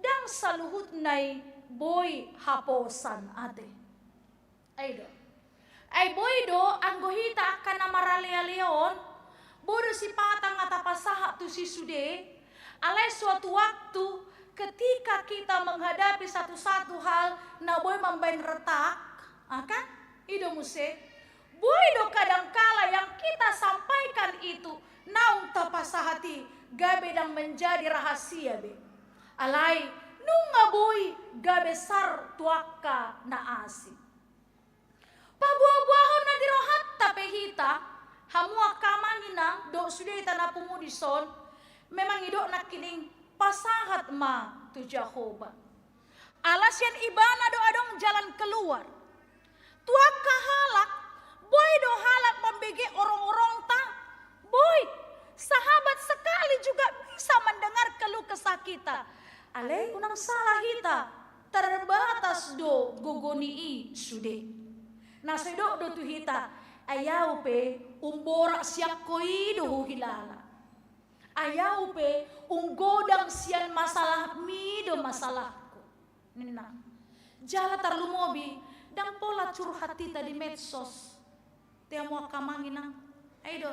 dang saluhut nai boy haposan ate aido ay boy do anggohita akan namaralialeon bodo si patang atapasaha tu si sude alai suatu waktu ketika kita menghadapi satu-satu hal na boy mambain retak akan ido muse boy do kadangkala yang kita sampaikan itu naung tapasahati gabe dang menjadi rahasia be alai nunga boy gabe sar tuaka na asi pabuah-buahon na dirohat tapehita hamua kamanginang do sudah itana pumudison memang idok nak kining pasahat ma tu Jehovah. Alasian ibana do adong jalan keluar. Tuak kahalak, boy do halak membege orang-orang ta. Boy, sahabat sekali juga bisa mendengar keluh kesah kita. Ale unang salah kita terbatas do gogoni sude. Nah sedok do tu hita ayau pe umbora siak koi do hilala. Ayau pe unggodang sian masalah mido masalahku. Nina. Jala tarlumobi dan pola curhat kita di medsos. Tiamu akamanginang. Aido,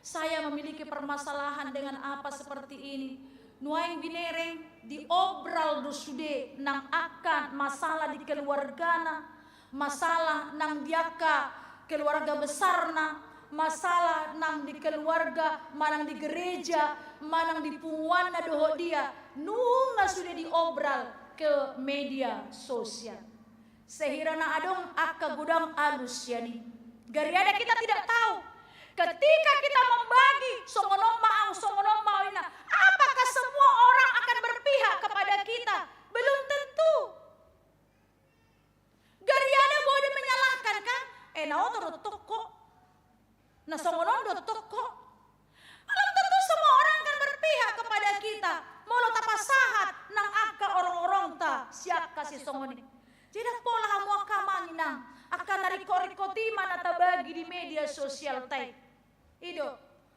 saya memiliki permasalahan dengan apa seperti ini. Nuaing binereng diobral do sude nang akan masalah di keluargana, masalah nang diaka keluarga besarna, masalah nang di keluarga, manang di gereja, manang di punguan na doho dia, nunga sudah diobral ke media sosial. Sehingga na adong akka gudang alus yani. Gariada kita tidak tahu. Ketika kita membagi songonom mau ina, apakah semua orang akan berpihak kepada kita? Belum tentu. Gariada boleh menyalahkan kan? Naoto toko. Nah songonon do toko. Belum tentu semua orang akan berpihak kepada kita. Molo tapasahat nang akka orang-orang ta siap kasih songoni. Tidak pola hamu akamanginang akan nariko-rikoti mana tabagi di media sosial tay. Ido,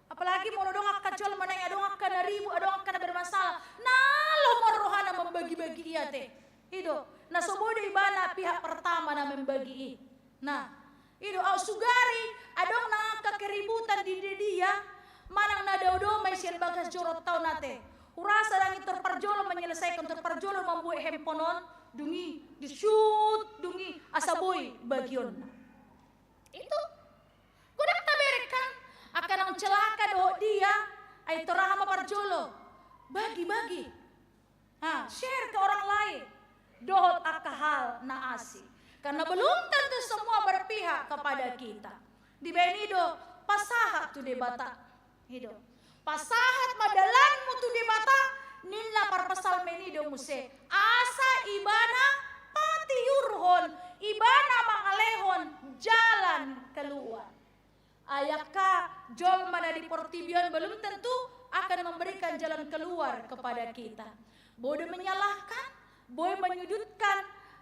apalagi mau dong akan jual mana yang dong akan naribu, dong akan bermasalah. Nah lo rohana membagi-bagi iya teh. Ido, nah sobodo ibana pihak pertama na membagi. Nah, ido au sugari adong na keributan di dia manang na daudo may sian bagas jorot tau nate. Urasa lang terperjolo menyelesaikan terperjolo membuat handphoneon dungi di-shoot dungi asaboy bagion. Itu kudak taberekan akan ang celaka do dia ay torahama parjolo. Bagi-bagi. Share ke orang lain. Dohot akahal na asi. Karena belum tentu semua berpihak kepada kita. Di benido pasahat tu debata. Hido. Pasahat madalanmu tu debata nila parpasal menido muse. Asa ibana pati yurhon ibana mangalehon jalan Ayakah jol mana di Portibion belum tentu akan memberikan jalan keluar kepada kita. Boleh menyalahkan, boleh menyudutkan,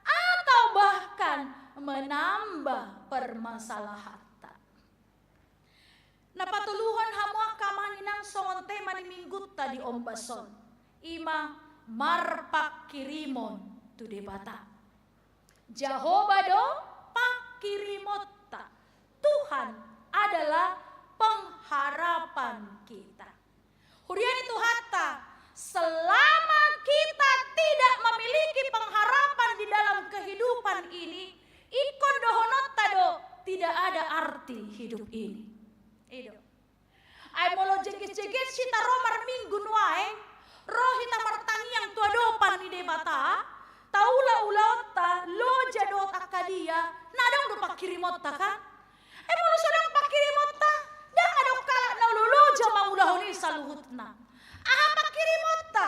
atau bahkan menambah permasalahan. Na patuluhan hamua kamaninang songon tema ni minggu tadi ombason. Ima marpak kirimon tu debata. Jehovah do pakirimota. Tuhan adalah pengharapan kita. Hurian itu hatta, selama kita tidak memiliki pengharapan di dalam kehidupan ini, ikon dohonota do, tidak ada arti hidup ini. Ido. Ay molo jegis-jegis sita romar minggu nuae, roh hita martangiang tua dopan ni debata, taula-ulaota loja dot akadia, nadang do pakirimota kan? Molo sedang pakirimota, dan ada kala na loja maulahoni saluhutna. Aha pakirimota,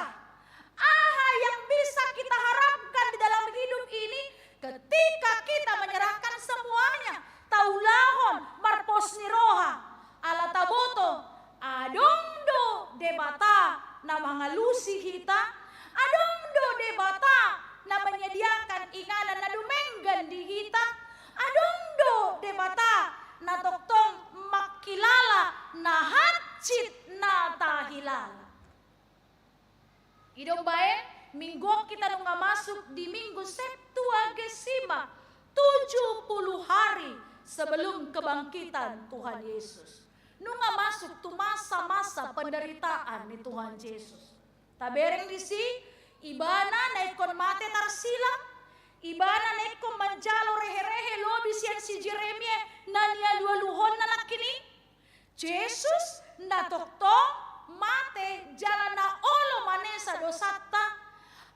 aha yang bisa kita harapkan di dalam hidup ini ketika kita menyerahkan semuanya, taulahon marpos ni roha. Ala taboto adongdo debata na mangalusi hita, adongdo debata na menyediakan inganan na dumenggan di hita, adongdo debata na toktong makilala na hatchit na tahilala. Idong bae, minggu kita nung masuk di minggu Septuagesima, 70 hari sebelum kebangkitan Tuhan Yesus. Nunga masuk tu masa-masa penderitaan ni Tuhan Yesus. Tabereng di si, ibana na ikon mate tarsila, ibana na ikon manjalo rehe-rehe lobi siyan si Jeremie na niya lualuhon na nakini. Yesus na tokto mate jalan na olo manesa dosata,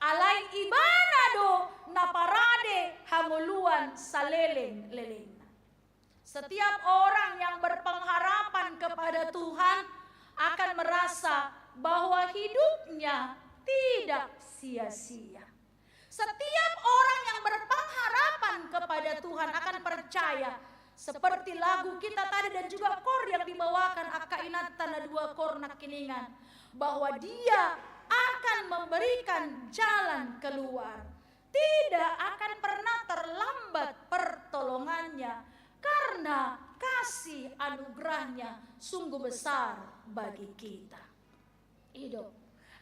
alay ibana do na parade hanguluan sa leleng-leleng. Setiap orang yang berpengharapan kepada Tuhan akan merasa bahwa hidupnya tidak sia-sia. Setiap orang yang berpengharapan kepada Tuhan akan percaya seperti lagu kita tadi dan juga kor yang dibawakan akainatan na dua kor nakiningan bahwa Dia akan memberikan jalan keluar. Tidak akan pernah terlambat pertolongannya. Karena kasih anugerahnya sungguh besar bagi kita. Ido.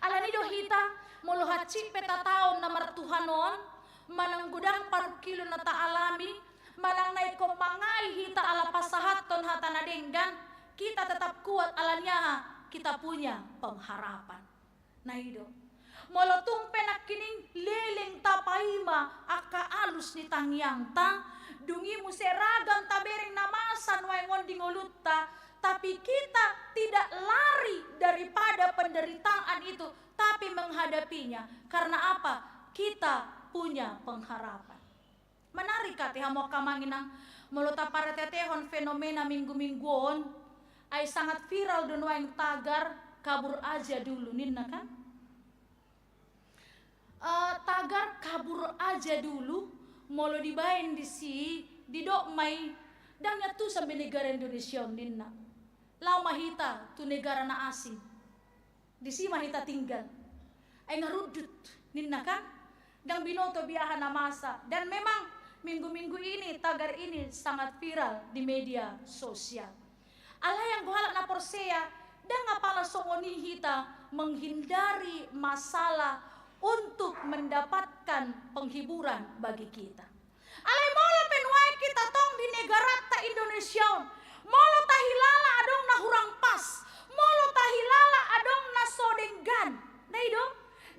Alan ido hita muluhat peta tahun na martuhanon, manang gudang parukilo na taalami, manang naiko mangai hita ala pasahaton hata nadenggan, kita tetap kuat alanyaha, kita punya pengharapan. Nah ido. Molo tumpe nakining leleng tapaima aka alus ni tangyang ta, dungi museragam tabereng namasan waingon dingolutta, tapi kita tidak lari daripada penderitaan itu, tapi menghadapinya. Karena apa? Kita punya pengharapan. Menarik kati hamo kamanginang melota para tetehon fenomena minggu-mingguon ay sangat viral dun waing tagar kabur aja dulu ninna kan? Tagar kabur aja dulu molo dibain di si di dok mai dan tu sampai negara Indonesia ninna lama hita tu negara na asing di si mahita tinggal ay ngarudut ninna kan dan binoto biahan na masa dan memang minggu-minggu ini tagar ini sangat viral di media sosial. Allah yang gohalak na porsea dan ngapala songoni hita menghindari masalah untuk mendapatkan penghiburan bagi kita. Alay molo penwai kita tong di negara ta Indonesia. Molo tahilala adong na hurang pas. Molo tahilala adong na sodenggan. Naido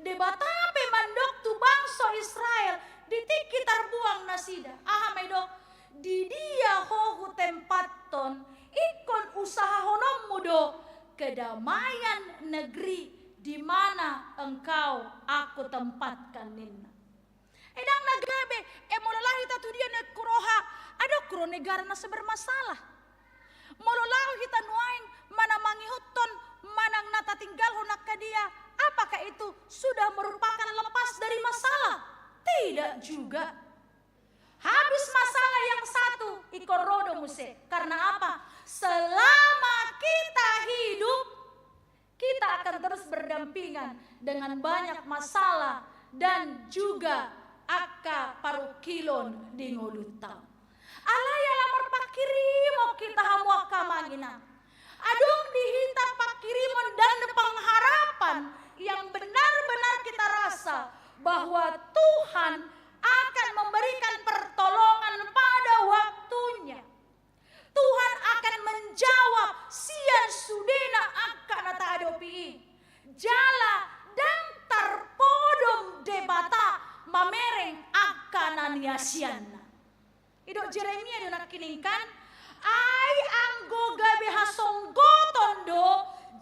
debata pe mandok tu bangsa Israel ditik kita buang nasida. Aha maido di dia hohu tempaton ikon usaha honom mudo kedamaian negeri di mana engkau aku tempatkan ninna. Edang nagabe, mololah hita tu dia nek kuroha, ada kuro negara na sebermasalah. Mololah hita nuain mana mangihuton, manang nata tinggal hunak dia, apakah itu sudah merupakan lepas dari masalah? Tidak juga. Habis masalah yang satu, ikor rodo muse. Karena apa? selama kita hidup, kita akan terus berdampingan dengan banyak masalah dan juga aka parukilon di ngolutang. Alaya lamar pakirimo kita hamu akamangina. Adong dihita pakirimon dan pengharapan yang benar-benar kita rasa bahwa Tuhan akan memberikan pertolongan pada waktunya. Tuhan akan menjawab sian sudena akan atadopi. Jala dan terpodom debata mamereng akan aniasiana. Idok Jeremia do nakiningkan ai anggo gabe hasonggoton do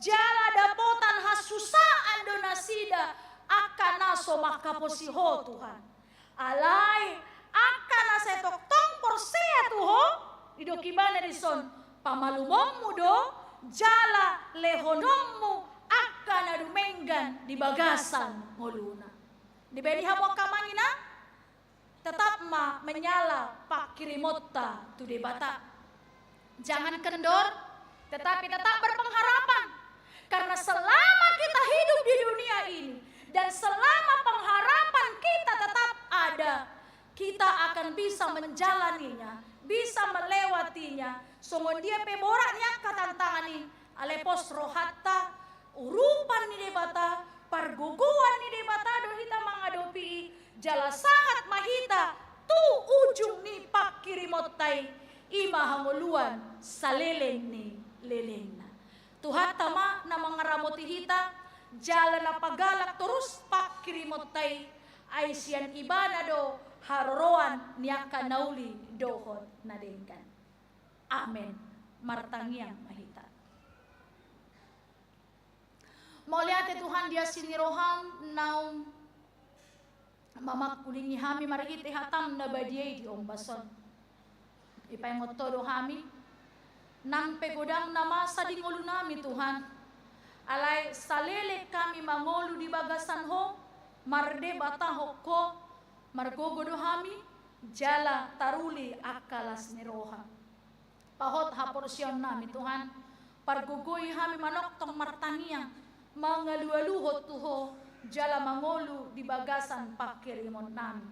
jala dapotan hasusaan do nasida akan naso makaposiho Tuhan. Alai akan nasetok tong porsea tuho idokibana dison pamalumongmu do jala lehonommu akan adumenggan di bagasan ngoluna. Diberi hamu kamangina tetap menyala pak kirimota tu debata. Jangan kendor, tetapi tetap berpengharapan. Karena selama kita hidup di dunia ini dan selama pengharapan kita tetap ada, kita akan bisa menjalaninya, bisa melewatinya. Songon dia peboraknya katantangan ini, alepos rohatta, urupan ni debata, parguguan ni debata dohita mengadopi, jala sahat mahita, tu ujung ni pak kirimotai, ima hanguluan saleleng ni lelengna. Tuhan tama na mangaramuti hita, jala na pagalak terus pak kirimotai, ay siyan ibana do haroroan niaka nauli dohot nadengkan. Amen. Martangiang mahita. Mauliate Tuhan dia siniroham naum mamak kulingi hami marigiti hatam na badiay di ombason. Ipay mo todo hami nang pegodang na masa di ngulu nami Tuhan. Alay salele kami mangolu di bagasan ho, marde bata hoko, margogodo hami, jala taruli akalas ni roha. Pahot haporsyon nami Tuhan, pargugoy hami manok tong martaniang, mangalualuhot tuho, jala mangolu di bagasan pakirimon nami.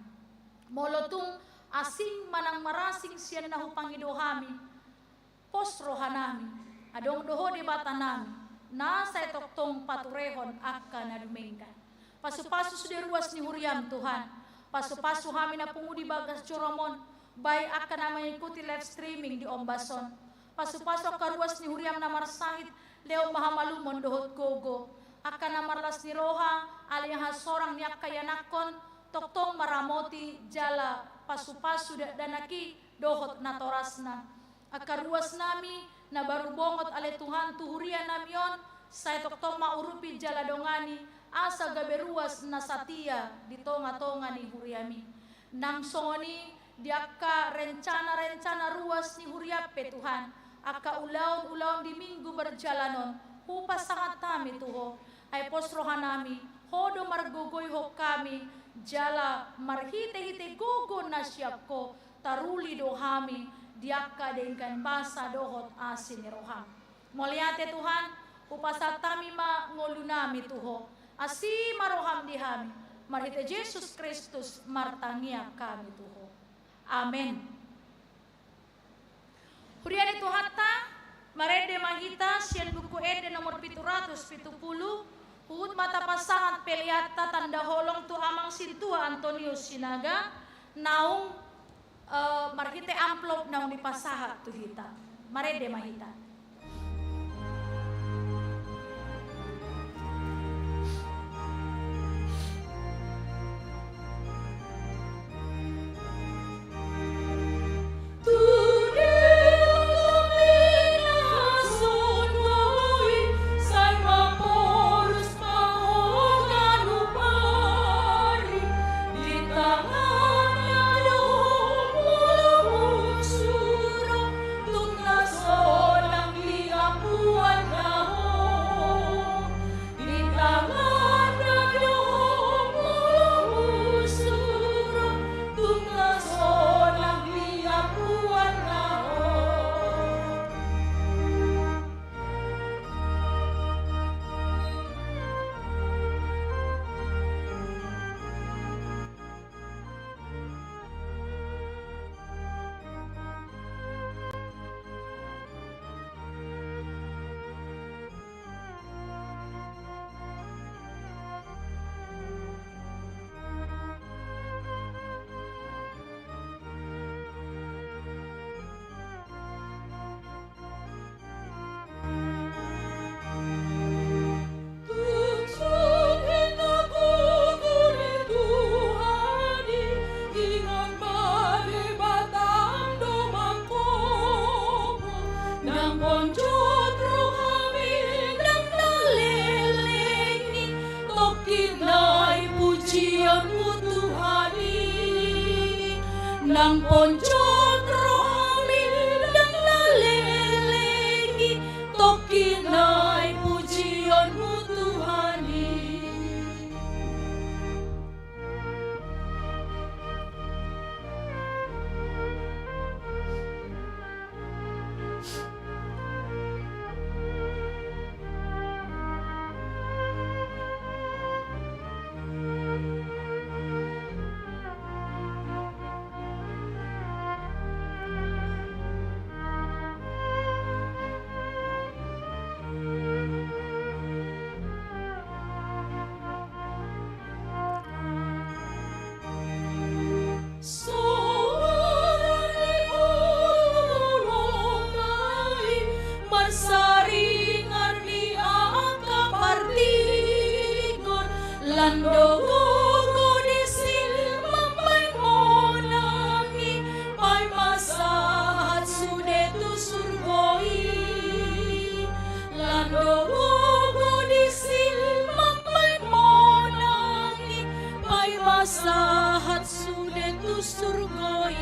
Molotung asing manang marasing siya na hupangido hami, posroha nami, adong doho di bata nami, nasa itoktong paturehon akka na dumengkan. Pasu-pasu sudah ruas ni huriam Tuhan, pasu-pasu hami na pungu di bagas joromon, bay akka na mengikuti live streaming di Ombason, pasu-pasu akka ruas ni huriam na marsahit, leo mahamalumon dohot gogo, akka na marlas ni roha, aliyah sorang ni akka yanakon, toktong maramoti jala pasu-pasu danaki dohot na torasna. Akka ruas nami na baru bongot ale Tuhan tuhurian namion, saya toktong maurupi jala dongani, asa gabe ruas na satia di tonga-tonga ni huriami. Nang songoni di akka rencana-rencana ruas ni huriape Tuhan, akka ulaun-ulaun di minggu berjalanon, hupas sangat kami tuho, ay posrohan nami, hodo margogoy ho kami, jala marhite-hite gogo na siap ko, taruli dohami, diakka dengkan basa dohot asin roham. Moliate Tuhan, upasat kami ma ngolunami tuho, asi maroham dihami, marhite Yesus Kristus martangia kami tuho. Amen. Hurian itu hatta, marede mahita, sian buku ede nomor 770, hut mata pasangan peliata tanda holong tu amang sintua Antonius Sinaga, naung marhite amplop naung dipasahat tu hita, marede mahita. Sola pujianmu Tuhani, nang poncot rohami nang nalelegi, tokinay pujianmu Tuhani. Sahat sudah tu surgoi.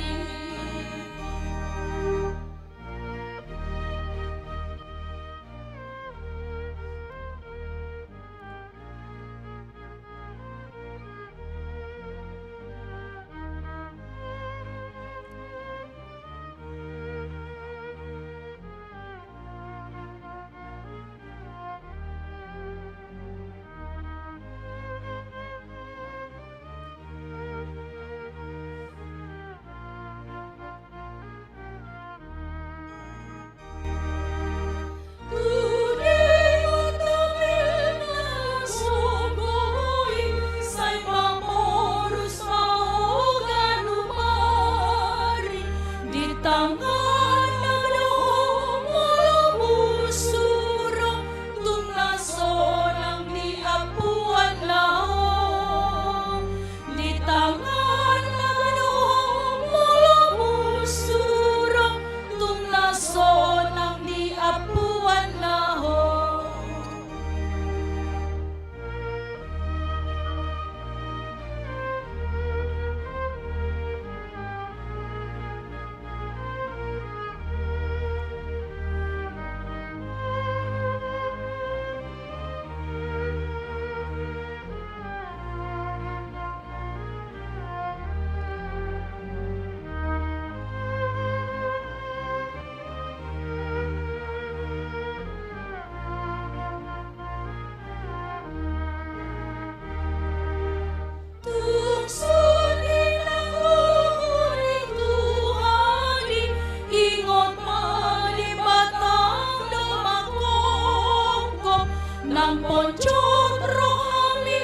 Nang poncot rohami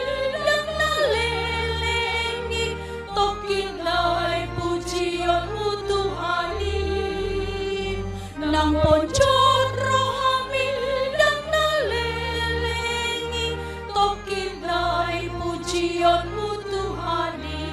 nang nalelegi, tokinay pujianmu Tuhani. Nang poncot rohami nang nalelegi, tokinay pujianmu Tuhani.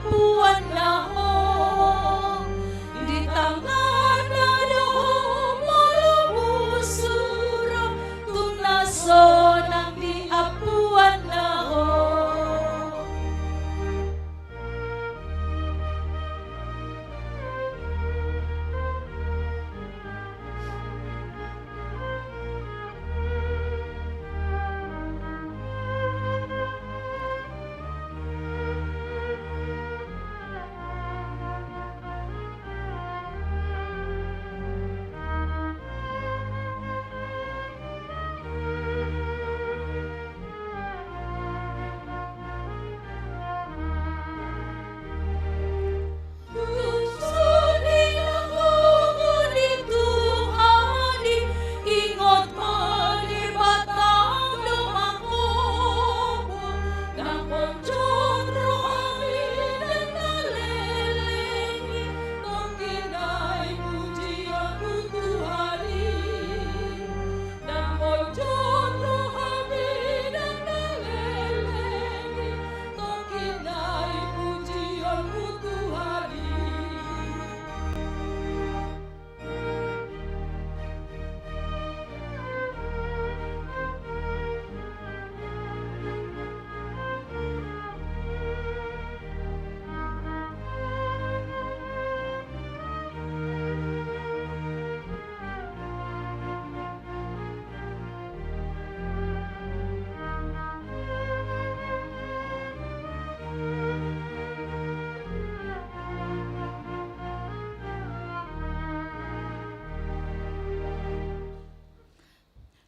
apuan na ho di tangan na doho malabusura tunaso nang di apuan na ho.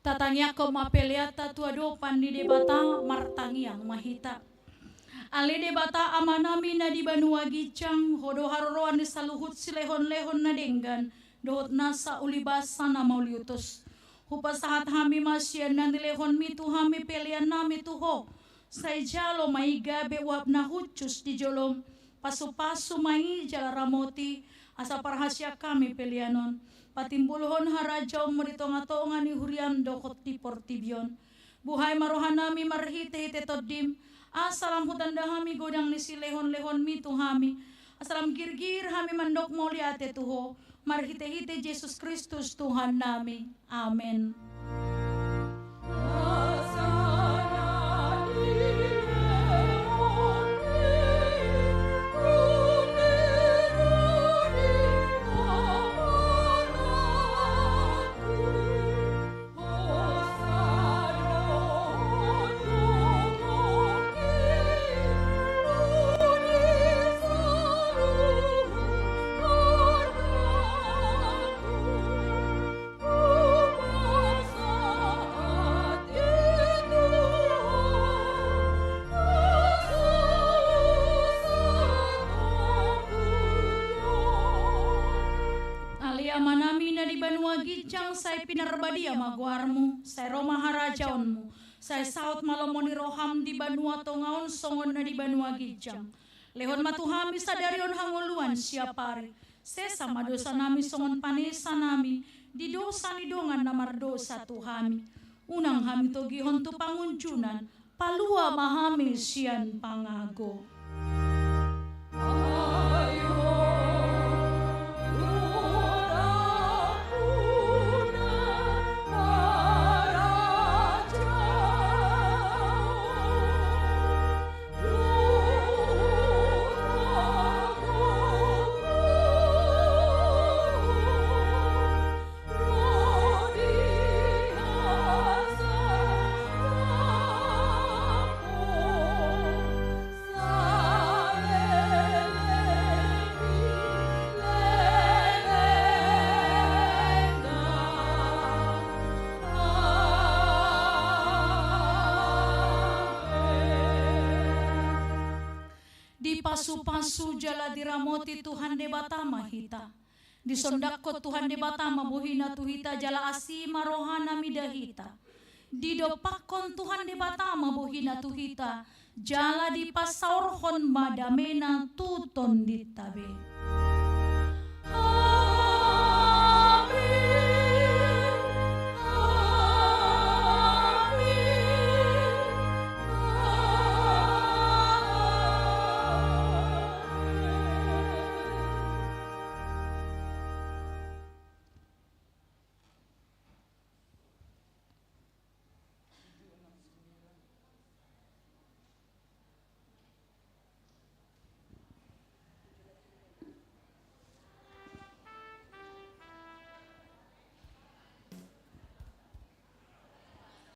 Tatangya ko mapeliata tuado pandi debata martangiang mahita. Ale debata amanami na di banua gicang hodo haroroan di saluhut silehon-lehon na denggan dohot nasa ulibasa na mauliutos. Hupasahat hami masyan na nilehon mi tu hami pelian nami tuho. Say jalo mai gabe wap na hucus di jolom pasu-pasu mai jala ramoti asa parhasya kami pelianon. Patimbulhon harajaw maritonga-tonga ni hurian dokot di portibion. Buhay marohanami marhite-hite todim. Asalam hutanda hami godang ni silehon-lehon mi tuhami. Asalam girgir hami mandok moliate tuho. Marhite-hite Jesus Kristus Tuhan nami. Amen. Say pinarbadia maguarmu, say Roma harajaonmu, say saut malomoni roham di banua tongaon songon na di banua gijang. Lehon matuhami sadarion hanguluan siapari, sesa madosa nami songon panesa nami, di dosa ni dongan namar dosa tuhami. Unang hami togihon tu panguncunan, palua mahami sian pangago. Pasu-pasu jala diramoti Tuhan de batama hita. Disondak ko Tuhan de batama buhina tuhita jala asima rohana midahita. Didopakon Tuhan de batama buhina tuhita jala di pasaurhon madamena tuton ditabe.